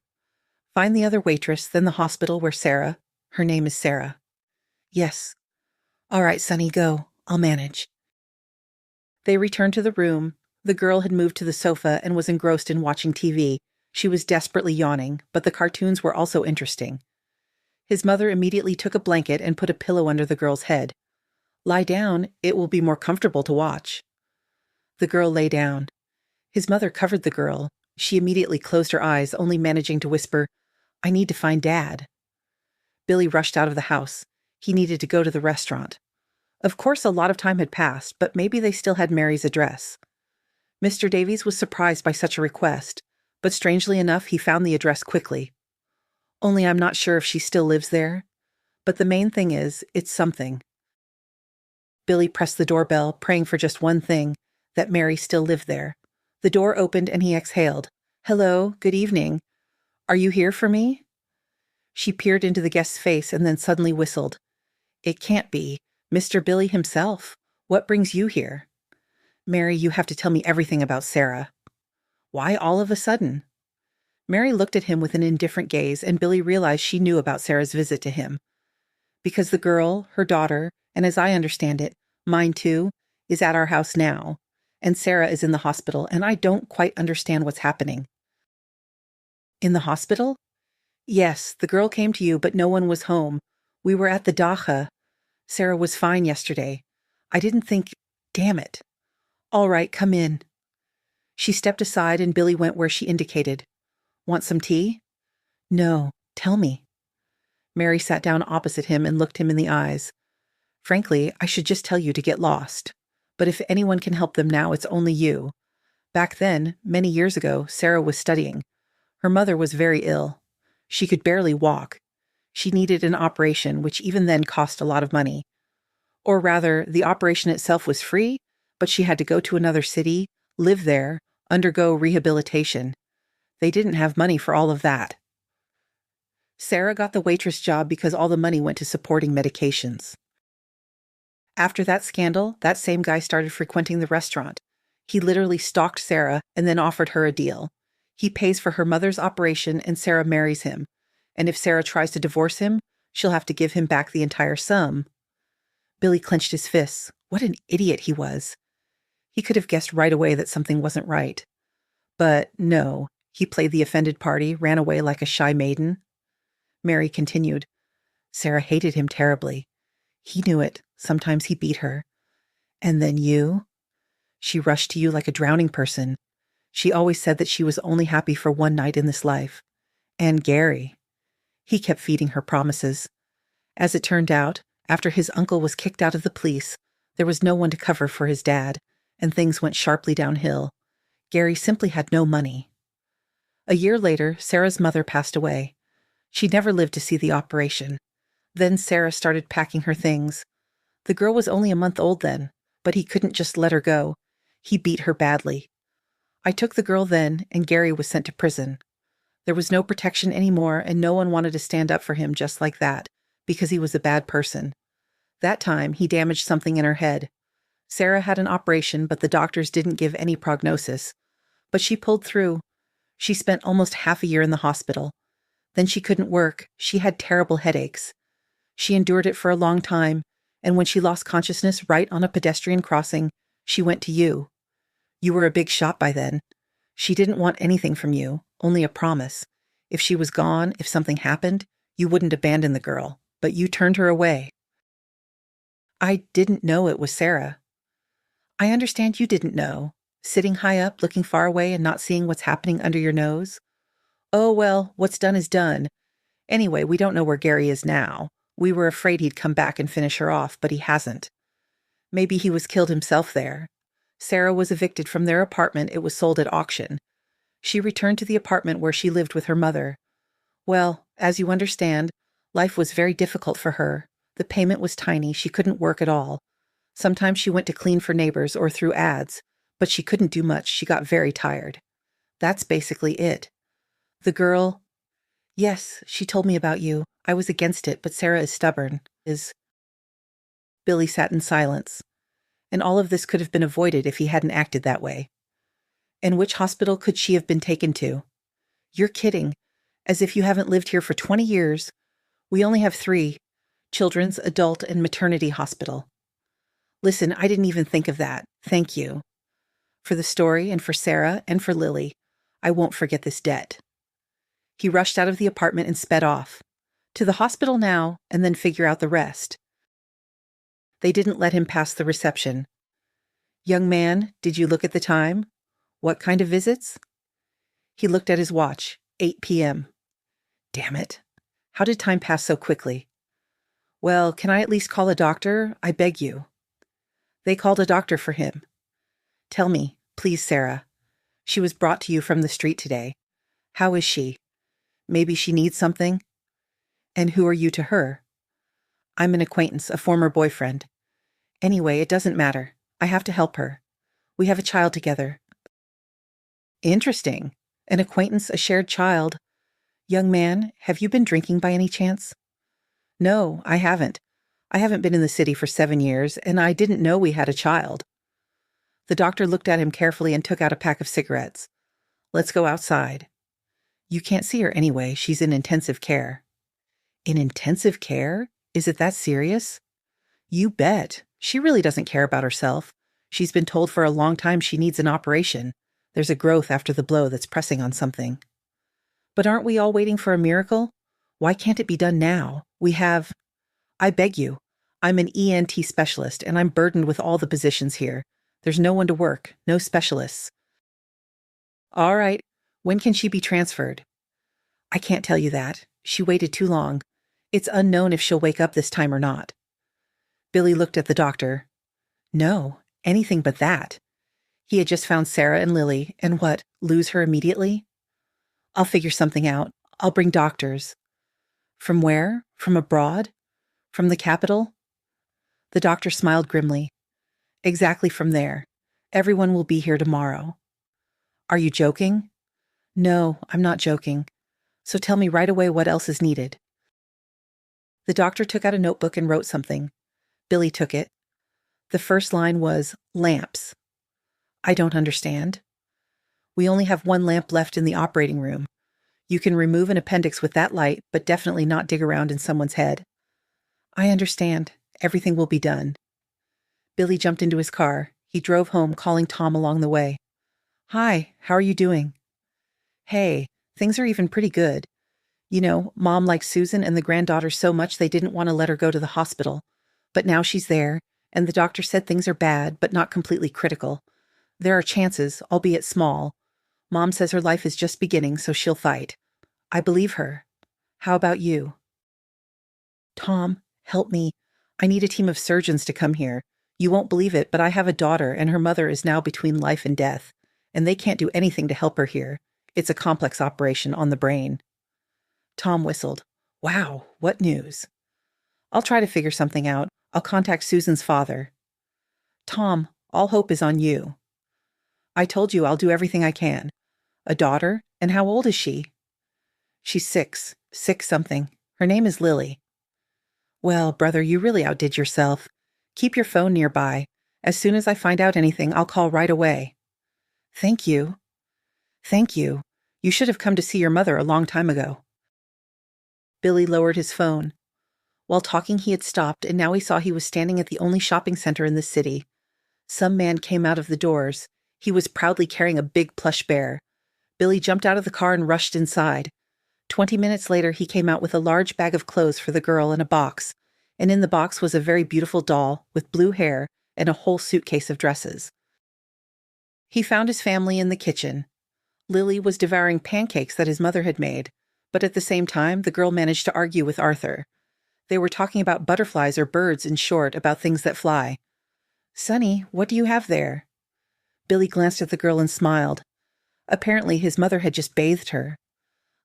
Find the other waitress, then the hospital where Sarah. Her name is Sarah. Yes. All right, Sonny, go. I'll manage. They returned to the room. The girl had moved to the sofa and was engrossed in watching TV. She was desperately yawning, but the cartoons were also interesting. His mother immediately took a blanket and put a pillow under the girl's head. Lie down, it will be more comfortable to watch. The girl lay down. His mother covered the girl. She immediately closed her eyes, only managing to whisper, I need to find Dad. Billy rushed out of the house. He needed to go to the restaurant. Of course, a lot of time had passed, but maybe they still had Mary's address. Mr. Davies was surprised by such a request, but strangely enough, he found the address quickly. Only I'm not sure if she still lives there. But the main thing is, it's something. Billy pressed the doorbell, praying for just one thing, that Mary still lived there. The door opened and he exhaled. Hello, good evening. Are you here for me? She peered into the guest's face and then suddenly whistled. It can't be. Mr. Billy himself. What brings you here? Mary, you have to tell me everything about Sarah. Why all of a sudden? Mary looked at him with an indifferent gaze, and Billy realized she knew about Sarah's visit to him. Because the girl, her daughter, and as I understand it, mine too, is at our house now, and Sarah is in the hospital, and I don't quite understand what's happening. In the hospital? Yes, the girl came to you, but no one was home. We were at the Dacha. Sarah was fine yesterday. I didn't think... Damn it. All right, come in. She stepped aside and Billy went where she indicated. Want some tea? No, tell me. Mary sat down opposite him and looked him in the eyes. Frankly, I should just tell you to get lost. But if anyone can help them now, it's only you. Back then, many years ago, Sarah was studying. Her mother was very ill. She could barely walk. She needed an operation, which even then cost a lot of money. Or rather, the operation itself was free, but she had to go to another city, live there, undergo rehabilitation. They didn't have money for all of that. Sarah got the waitress job because all the money went to supporting medications. After that scandal, that same guy started frequenting the restaurant. He literally stalked Sarah and then offered her a deal. He pays for her mother's operation and Sarah marries him. And if Sarah tries to divorce him, she'll have to give him back the entire sum. Billy clenched his fists. What an idiot he was. He could have guessed right away that something wasn't right. But no, he played the offended party, ran away like a shy maiden. Mary continued. Sarah hated him terribly. He knew it. Sometimes he beat her. And then you? She rushed to you like a drowning person. She always said that she was only happy for one night in this life. And Gary. He kept feeding her promises. As it turned out, after his uncle was kicked out of the police, there was no one to cover for his dad, and things went sharply downhill. Gary simply had no money. A year later, Sarah's mother passed away. She never lived to see the operation. Then Sarah started packing her things. The girl was only a month old then, but he couldn't just let her go. He beat her badly. I took the girl then, and Gary was sent to prison. There was no protection anymore, and no one wanted to stand up for him just like that, because he was a bad person. That time, he damaged something in her head. Sarah had an operation, but the doctors didn't give any prognosis. But she pulled through. She spent almost half a year in the hospital. Then she couldn't work. She had terrible headaches. She endured it for a long time, and when she lost consciousness right on a pedestrian crossing, she went to you. You were a big shot by then. She didn't want anything from you, only a promise. If she was gone, if something happened, you wouldn't abandon the girl, but you turned her away. I didn't know it was Sarah. I understand you didn't know. Sitting high up, looking far away and not seeing what's happening under your nose. Oh, well, what's done is done. Anyway, we don't know where Gary is now. We were afraid he'd come back and finish her off, but he hasn't. Maybe he was killed himself there. Sarah was evicted from their apartment. It was sold at auction. She returned to the apartment where she lived with her mother. Well, as you understand, life was very difficult for her. The payment was tiny. She couldn't work at all. Sometimes she went to clean for neighbors or through ads, but she couldn't do much. She got very tired. That's basically it. The girl... Yes, she told me about you. I was against it, but Sarah is stubborn. Billy sat in silence. And all of this could have been avoided if he hadn't acted that way. And which hospital could she have been taken to? You're kidding. As if you haven't lived here for 20 years. We only have 3. Children's, adult, and maternity hospital. Listen, I didn't even think of that. Thank you. For the story, and for Sarah, and for Lily, I won't forget this debt. He rushed out of the apartment and sped off. To the hospital now, and then figure out the rest. They didn't let him pass the reception. Young man, did you look at the time? What kind of visits? He looked at his watch. 8 p.m. Damn it. How did time pass so quickly? Well, can I at least call a doctor? I beg you. They called a doctor for him. Tell me, please, Sarah. She was brought to you from the street today. How is she? Maybe she needs something? And who are you to her? I'm an acquaintance, a former boyfriend. Anyway, it doesn't matter. I have to help her. We have a child together. Interesting. An acquaintance, a shared child. Young man, have you been drinking by any chance? No, I haven't. I haven't been in the city for 7 years, and I didn't know we had a child. The doctor looked at him carefully and took out a pack of cigarettes. Let's go outside. You can't see her anyway. She's in intensive care. In intensive care? Is it that serious? You bet. She really doesn't care about herself. She's been told for a long time she needs an operation. There's a growth after the blow that's pressing on something. But aren't we all waiting for a miracle? Why can't it be done now? We have... I beg you. I'm an ENT specialist, and I'm burdened with all the positions here. There's no one to work, no specialists. All right. When can she be transferred? I can't tell you that. She waited too long. It's unknown if she'll wake up this time or not. Billy looked at the doctor. No, anything but that. He had just found Sarah and Lily, and what, lose her immediately? I'll figure something out. I'll bring doctors. From where? From abroad? From the capital? The doctor smiled grimly. Exactly from there. Everyone will be here tomorrow. Are you joking? No, I'm not joking. So tell me right away what else is needed. The doctor took out a notebook and wrote something. Billy took it. The first line was, lamps. I don't understand. We only have 1 lamp left in the operating room. You can remove an appendix with that light, but definitely not dig around in someone's head. I understand. Everything will be done. Billy jumped into his car. He drove home, calling Tom along the way. "Hi, how are you doing?" "Hey, things are even pretty good. You know, Mom likes Susan and the granddaughter so much they didn't want to let her go to the hospital. But now she's there, and the doctor said things are bad, but not completely critical. There are chances, albeit small. Mom says her life is just beginning, so she'll fight. I believe her. How about you?" "Tom, help me. I need a team of surgeons to come here. You won't believe it, but I have a daughter, and her mother is now between life and death, and they can't do anything to help her here. It's a complex operation on the brain." Tom whistled. "Wow, what news?" "I'll try to figure something out. I'll contact Susan's father." "Tom, all hope is on you." "I told you I'll do everything I can." "A daughter? And how old is she?" "She's 6. 6-something. Her name is Lily." "Well, brother, you really outdid yourself. Keep your phone nearby. As soon as I find out anything, I'll call right away." "Thank you." "Thank you. You should have come to see your mother a long time ago." Billy lowered his phone. While talking, he had stopped, and now he saw he was standing at the only shopping center in the city. Some man came out of the doors. He was proudly carrying a big plush bear. Billy jumped out of the car and rushed inside. 20 minutes later, he came out with a large bag of clothes for the girl and a box, and in the box was a very beautiful doll with blue hair and a whole suitcase of dresses. He found his family in the kitchen. Lily was devouring pancakes that his mother had made, but at the same time, the girl managed to argue with Arthur. They were talking about butterflies or birds, in short, about things that fly. "Sonny, what do you have there?" Billy glanced at the girl and smiled. Apparently, his mother had just bathed her.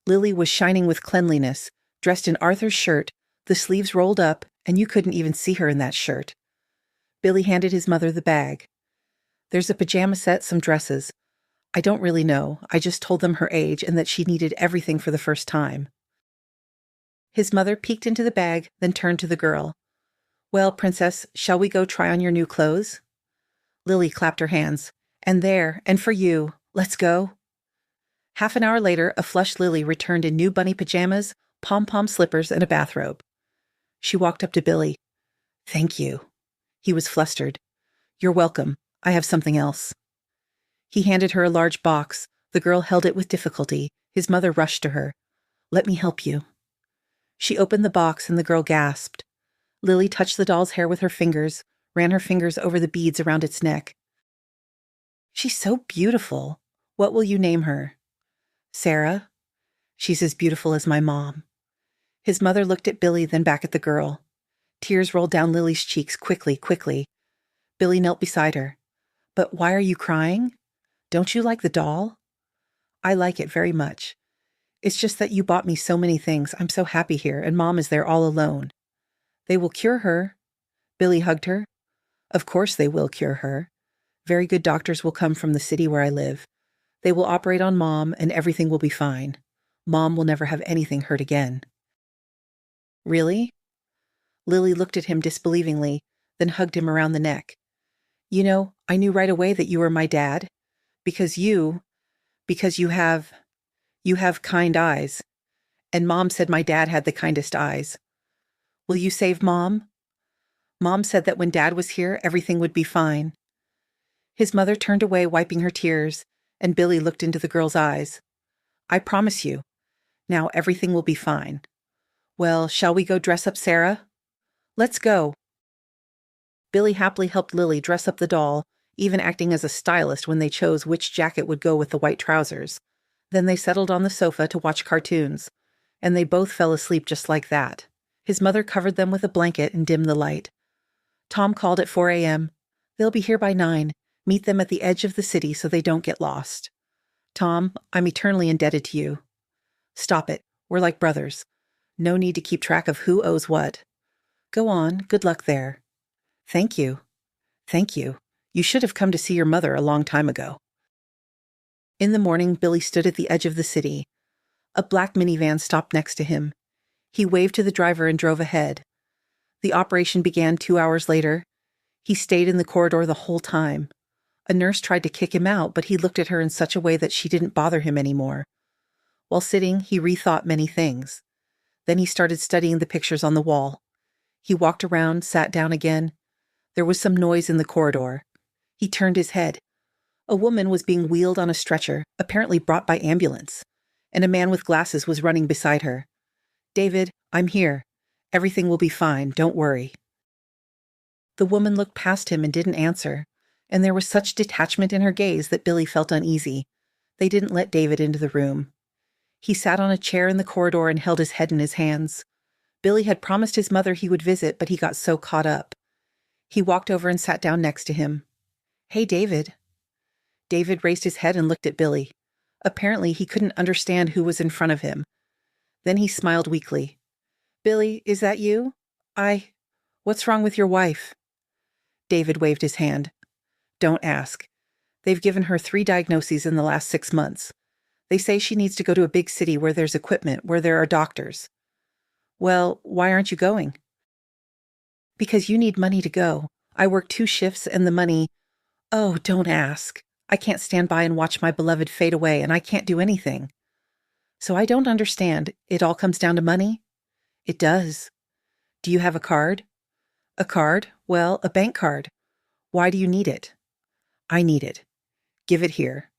Lily was shining with cleanliness, dressed in Arthur's shirt, the sleeves rolled up, and you couldn't even see her in that shirt. Billy handed his mother the bag. "There's a pajama set, some dresses. I don't really know. I just told them her age and that she needed everything for the first time." His mother peeked into the bag, then turned to the girl. "Well, Princess, shall we go try on your new clothes?" Lily clapped her hands. "And there, and for you. Let's go." Half an hour later, a flushed Lily returned in new bunny pajamas, pom-pom slippers, and a bathrobe. She walked up to Billy. "Thank you." He was flustered. "You're welcome. I have something else." He handed her a large box. The girl held it with difficulty. His mother rushed to her. "Let me help you." She opened the box and the girl gasped. Lily touched the doll's hair with her fingers, ran her fingers over the beads around its neck. "She's so beautiful. What will you name her?" "Sarah. She's as beautiful as my mom." His mother looked at Billy, then back at the girl. Tears rolled down Lily's cheeks quickly, quickly. Billy knelt beside her. "But why are you crying? Don't you like the doll?" "I like it very much. It's just that you bought me so many things. I'm so happy here, and Mom is there all alone." "They will cure her." Billy hugged her. "Of course they will cure her. Very good doctors will come from the city where I live. They will operate on Mom, and everything will be fine. Mom will never have anything hurt again." "Really?" Lily looked at him disbelievingly, then hugged him around the neck. "You know, I knew right away that you were my dad. Because you have kind eyes. And Mom said my dad had the kindest eyes. Will you save Mom? Mom said that when Dad was here, everything would be fine." His mother turned away, wiping her tears, and Billy looked into the girl's eyes. "I promise you. Now everything will be fine. Well, shall we go dress up Sarah?" "Let's go." Billy happily helped Lily dress up the doll, even acting as a stylist when they chose which jacket would go with the white trousers. Then they settled on the sofa to watch cartoons, and they both fell asleep just like that. His mother covered them with a blanket and dimmed the light. Tom called at 4 a.m. "They'll be here by 9. Meet them at the edge of the city so they don't get lost." "Tom, I'm eternally indebted to you." "Stop it. We're like brothers. No need to keep track of who owes what." "Go on. Good luck there." "Thank you." "Thank you. You should have come to see your mother a long time ago." In the morning, Billy stood at the edge of the city. A black minivan stopped next to him. He waved to the driver and drove ahead. The operation began 2 hours later. He stayed in the corridor the whole time. A nurse tried to kick him out, but he looked at her in such a way that she didn't bother him anymore. While sitting, he rethought many things. Then he started studying the pictures on the wall. He walked around, sat down again. There was some noise in the corridor. He turned his head. A woman was being wheeled on a stretcher, apparently brought by ambulance, and a man with glasses was running beside her. "David, I'm here. Everything will be fine, don't worry." The woman looked past him and didn't answer, and there was such detachment in her gaze that Billy felt uneasy. They didn't let David into the room. He sat on a chair in the corridor and held his head in his hands. Billy had promised his mother he would visit, but he got so caught up. He walked over and sat down next to him. "Hey, David." David raised his head and looked at Billy. Apparently, he couldn't understand who was in front of him. Then he smiled weakly. "Billy, is that you? What's wrong with your wife?" David waved his hand. "Don't ask. They've given her 3 diagnoses in the last 6 months. They say she needs to go to a big city where there's equipment, where there are doctors." "Well, why aren't you going?" "Because you need money to go. I work 2 shifts and the money—" "Oh, don't ask. I can't stand by and watch my beloved fade away, and I can't do anything." "So I don't understand. It all comes down to money?" "It does." "Do you have a card?" "A card? Well, a bank card. Why do you need it?" "I need it." "Give it here."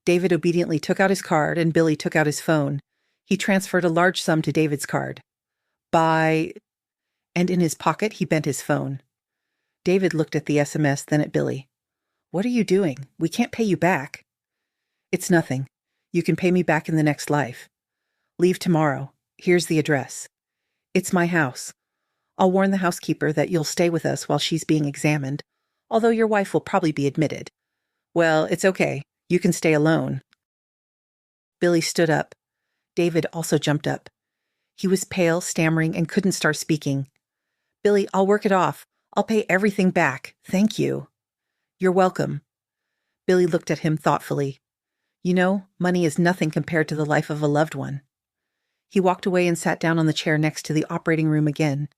David obediently took out his card, and Billy took out his phone. He transferred a large sum to David's card. "By—" And in his pocket, he bent his phone. David looked at the SMS, then at Billy. "What are you doing? We can't pay you back." "It's nothing. You can pay me back in the next life. Leave tomorrow. Here's the address. It's my house. I'll warn the housekeeper that you'll stay with us while she's being examined, although your wife will probably be admitted. Well, it's okay. You can stay alone." Billy stood up. David also jumped up. He was pale, stammering, and couldn't start speaking. "Billy, I'll work it off. I'll pay everything back. Thank you." "You're welcome." Billy looked at him thoughtfully. "You know, money is nothing compared to the life of a loved one." He walked away and sat down on the chair next to the operating room again.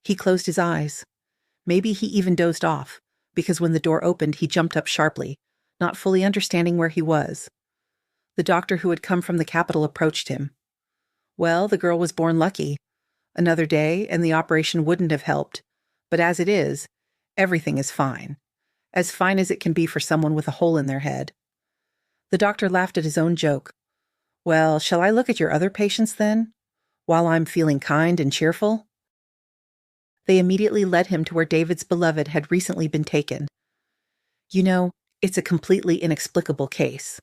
He closed his eyes. Maybe he even dozed off, because when the door opened, he jumped up sharply, not fully understanding where he was. The doctor who had come from the capital approached him. "Well, the girl was born lucky. Another day, and the operation wouldn't have helped. But as it is, everything is fine. As fine as it can be for someone with a hole in their head." The doctor laughed at his own joke. "Well, shall I look at your other patients then? While I'm feeling kind and cheerful?" They immediately led him to where David's beloved had recently been taken. "You know, it's a completely inexplicable case."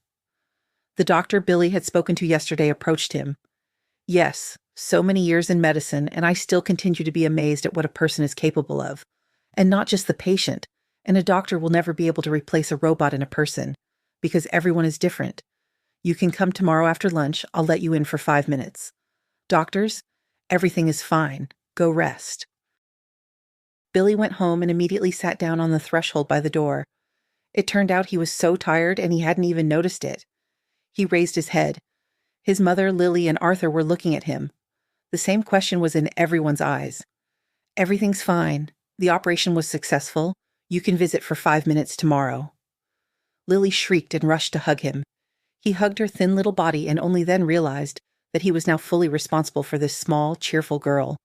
The doctor Billy had spoken to yesterday approached him. "Yes, so many years in medicine, and I still continue to be amazed at what a person is capable of. And not just the patient, and a doctor will never be able to replace a robot in a person, because everyone is different. You can come tomorrow after lunch. I'll let you in for 5 minutes. Doctors, everything is fine. Go rest." Billy went home and immediately sat down on the threshold by the door. It turned out he was so tired and he hadn't even noticed it. He raised his head. His mother, Lily, and Arthur were looking at him. The same question was in everyone's eyes. "Everything's fine. The operation was successful. You can visit for 5 minutes tomorrow." Lily shrieked and rushed to hug him. He hugged her thin little body and only then realized that he was now fully responsible for this small, cheerful girl.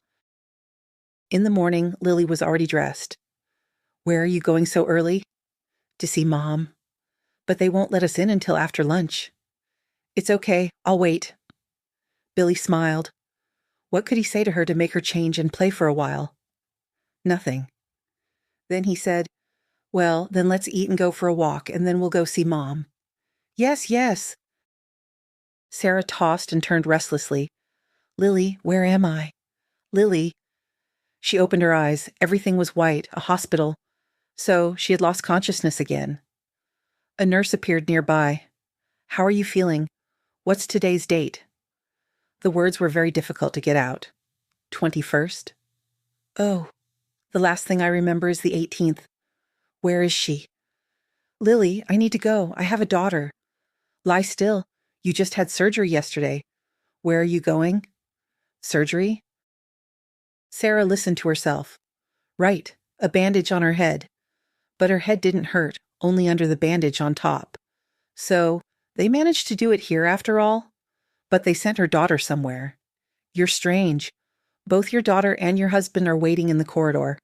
In the morning, Lily was already dressed. "Where are you going so early?" "To see Mom. But they won't let us in until after lunch." "It's okay. I'll wait." Billy smiled. What could he say to her to make her change and play for a while? Nothing. Then he said, "Well, then let's eat and go for a walk, and then we'll go see Mom." "Yes, yes." Sarah tossed and turned restlessly. "Lily, where am I? Lily." She opened her eyes. Everything was white, a hospital. So she had lost consciousness again. A nurse appeared nearby. "How are you feeling? What's today's date?" The words were very difficult to get out. 21st? "Oh, the last thing I remember is the 18th. Where is she?" "Lily, I need to go. I have a daughter." "Lie still. You just had surgery yesterday. Where are you going?" "Surgery?" Sarah listened to herself. Right, a bandage on her head. But her head didn't hurt, only under the bandage on top. So, they managed to do it here after all? But they sent her daughter somewhere. You're strange. Both your daughter and your husband are waiting in the corridor.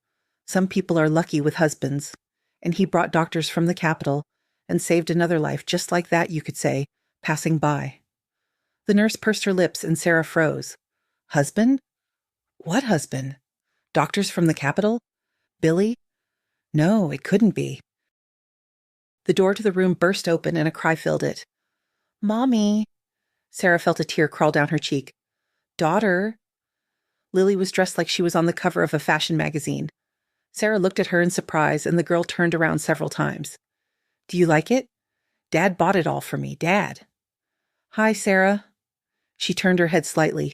Some people are lucky with husbands. and he brought doctors from the capital and saved another life just like that, you could say, passing by. The nurse pursed her lips and Sarah froze. Husband? What husband? Doctors from the capital? Billy? No, it couldn't be. The door to the room burst open and a cry filled it. Mommy! Sarah felt a tear crawl down her cheek. Daughter! Lily was dressed like she was on the cover of a fashion magazine. Sarah looked at her in surprise, and the girl turned around several times. Do you like it? Dad bought it all for me, Dad. Hi, Sarah. She turned her head slightly.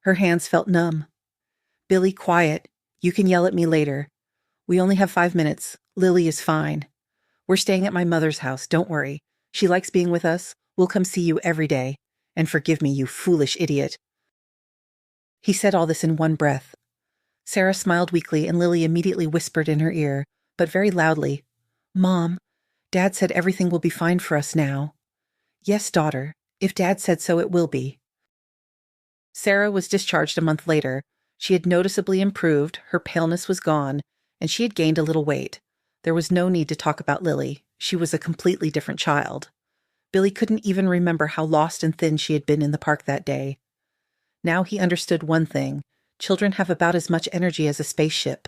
Her hands felt numb. Billy, quiet. You can yell at me later. We only have 5 minutes. Lily is fine. We're staying at my mother's house, don't worry. She likes being with us. We'll come see you every day. And forgive me, you foolish idiot. He said all this in one breath. Sarah smiled weakly, and Lily immediately whispered in her ear, but very loudly, Mom, Dad said everything will be fine for us now. Yes, daughter. If Dad said so, it will be. Sarah was discharged a month later. She had noticeably improved, her paleness was gone, and she had gained a little weight. There was no need to talk about Lily. She was a completely different child. Billy couldn't even remember how lost and thin she had been in the park that day. Now he understood one thing. Children have about as much energy as a spaceship.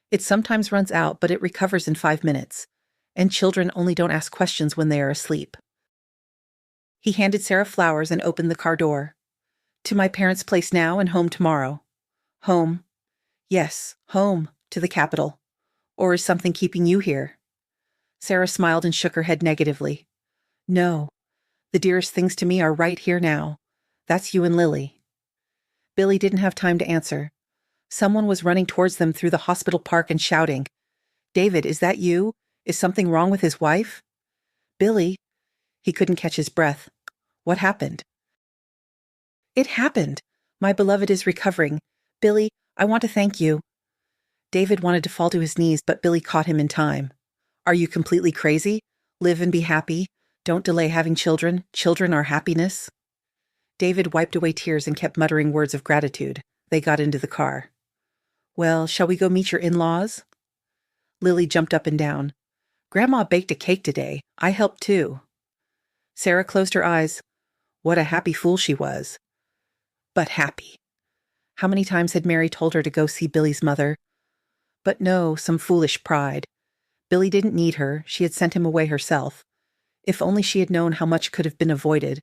It sometimes runs out, but it recovers in 5 minutes. And children only don't ask questions when they are asleep. He handed Sarah flowers and opened the car door. To my parents' place now and home tomorrow. Home. Yes, home, to the capital. Or is something keeping you here? Sarah smiled and shook her head negatively. No. The dearest things to me are right here now. That's you and Lily. Billy didn't have time to answer. Someone was running towards them through the hospital park and shouting, David, is that you? Is something wrong with his wife? Billy. He couldn't catch his breath. What happened? It happened. My beloved is recovering. Billy, I want to thank you. David wanted to fall to his knees, but Billy caught him in time. Are you completely crazy? Live and be happy. Don't delay having children. Children are happiness. David wiped away tears and kept muttering words of gratitude. They got into the car. Well, shall we go meet your in-laws? Lily jumped up and down. Grandma baked a cake today. I helped too. Sarah closed her eyes. What a happy fool she was. But happy. How many times had Mary told her to go see Billy's mother? But no, some foolish pride. Billy didn't need her. She had sent him away herself. If only she had known how much could have been avoided.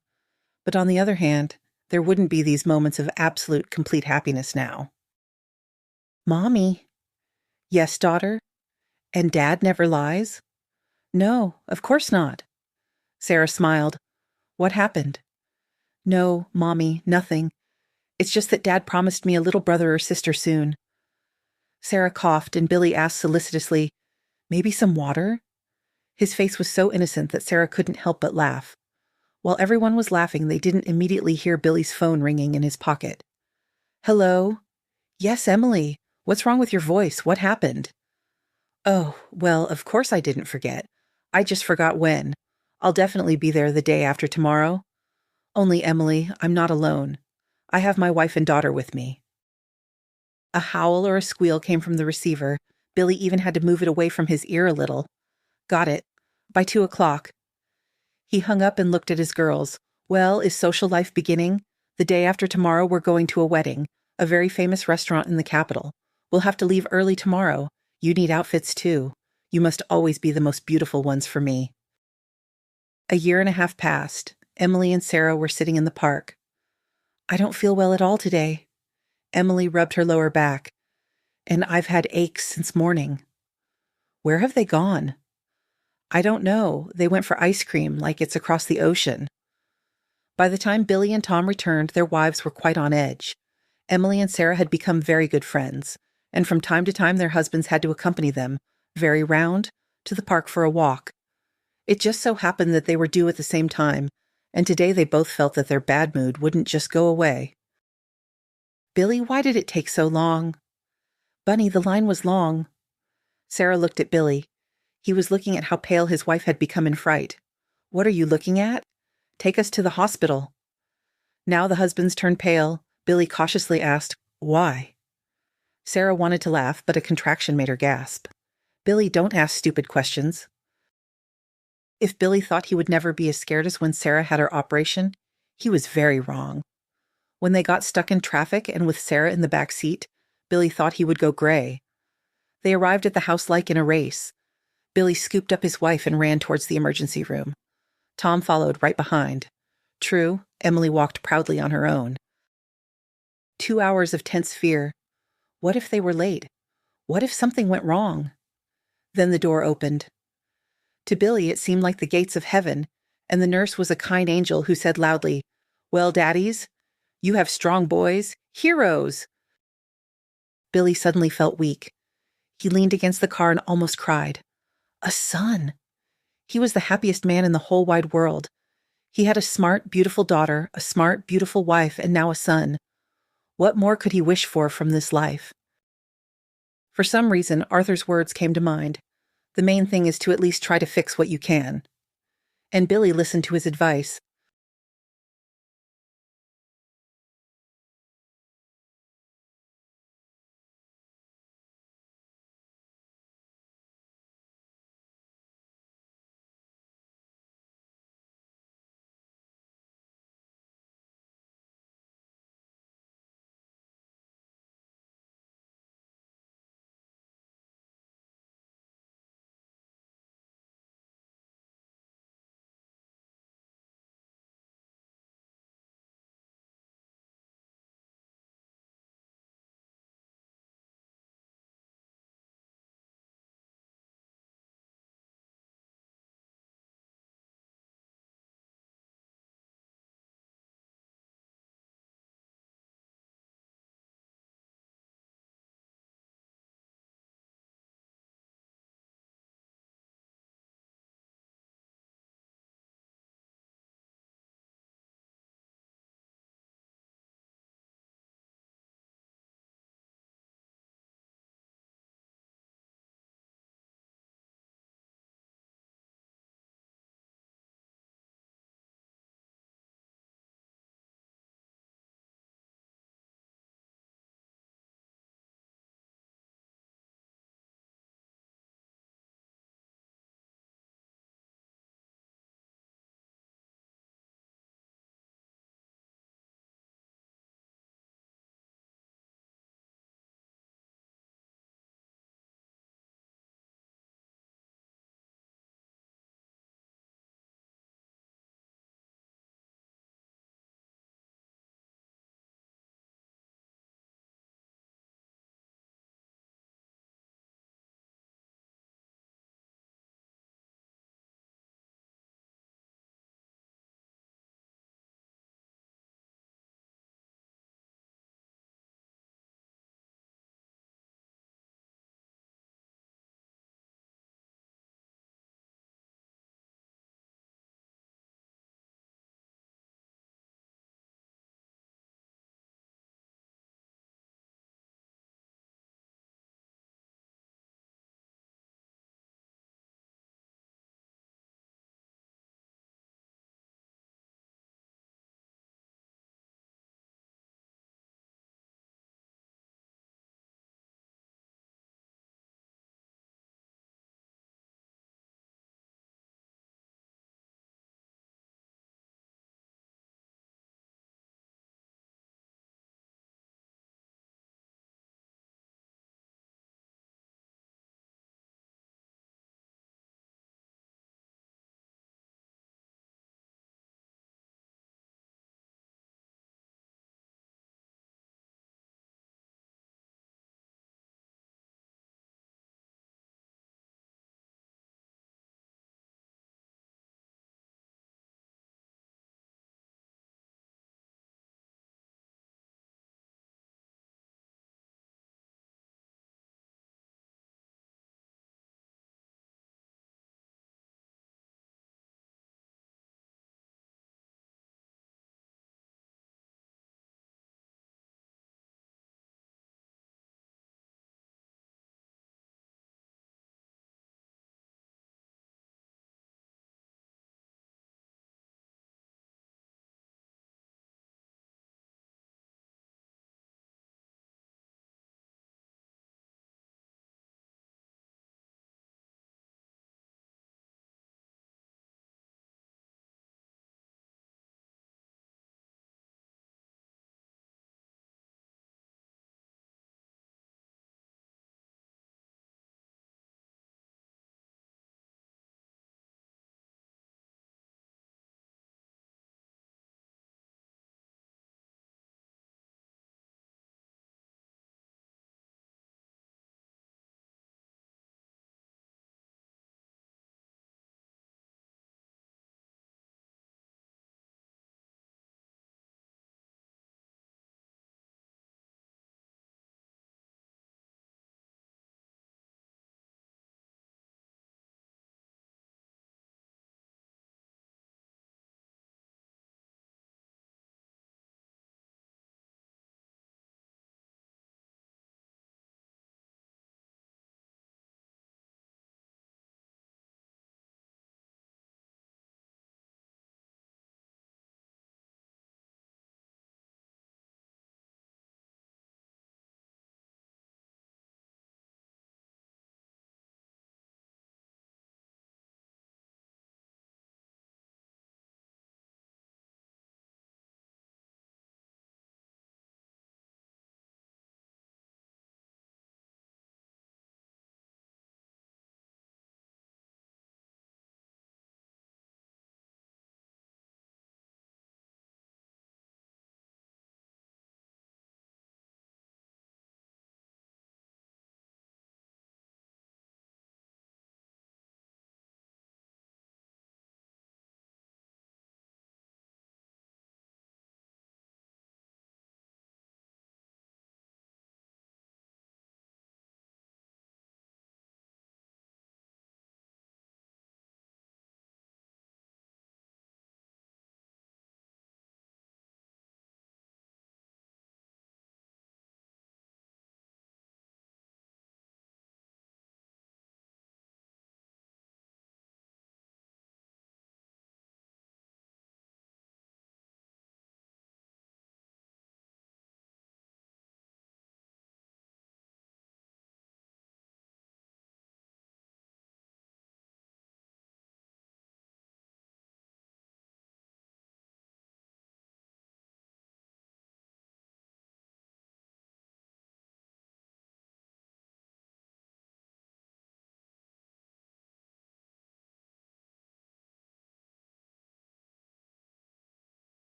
But on the other hand, there wouldn't be these moments of absolute, complete happiness now. Mommy. Yes, daughter? And Dad never lies? No, of course not. Sarah smiled. What happened? No, Mommy, nothing. It's just that Dad promised me a little brother or sister soon. Sarah coughed, and Billy asked solicitously, Maybe some water? His face was so innocent that Sarah couldn't help but laugh. While everyone was laughing, they didn't immediately hear Billy's phone ringing in his pocket. Hello? Yes, Emily. What's wrong with your voice? What happened? Oh, well, of course I didn't forget. I just forgot when. I'll definitely be there the day after tomorrow. Only, Emily, I'm not alone. I have my wife and daughter with me. A howl or a squeal came from the receiver. Billy even had to move it away from his ear a little. Got it. By 2 o'clock. He hung up and looked at his girls. Well, is social life beginning? The day after tomorrow we're going to a wedding, a very famous restaurant in the capital. We'll have to leave early tomorrow. You need outfits too. You must always be the most beautiful ones for me. A year and a half passed. Emily and Sarah were sitting in the park. I don't feel well at all today. Emily rubbed her lower back. And I've had aches since morning. Where have they gone? I don't know. They went for ice cream, like it's across the ocean. By the time Billy and Tom returned, their wives were quite on edge. Emily and Sarah had become very good friends, and from time to time their husbands had to accompany them, very round, to the park for a walk. It just so happened that they were due at the same time, and today they both felt that their bad mood wouldn't just go away. Billy, why did it take so long? Bunny, the line was long. Sarah looked at Billy. He was looking at how pale his wife had become in fright. What are you looking at? Take us to the hospital. Now the husbands turned pale. Billy cautiously asked, Why? Sarah wanted to laugh, but a contraction made her gasp. Billy, don't ask stupid questions. If Billy thought he would never be as scared as when Sarah had her operation, he was very wrong. When they got stuck in traffic and with Sarah in the back seat, Billy thought he would go gray. They arrived at the house like in a race. Billy scooped up his wife and ran towards the emergency room. Tom followed right behind. True, Emily walked proudly on her own. 2 hours of tense fear. What if they were late? What if something went wrong? Then the door opened. To Billy, it seemed like the gates of heaven, and the nurse was a kind angel who said loudly, "Well, daddies, you have strong boys, heroes." Billy suddenly felt weak. He leaned against the car and almost cried. A son! He was the happiest man in the whole wide world. He had a smart, beautiful daughter, a smart, beautiful wife, and now a son. What more could he wish for from this life? For some reason, Arthur's words came to mind. The main thing is to at least try to fix what you can. And Billy listened to his advice.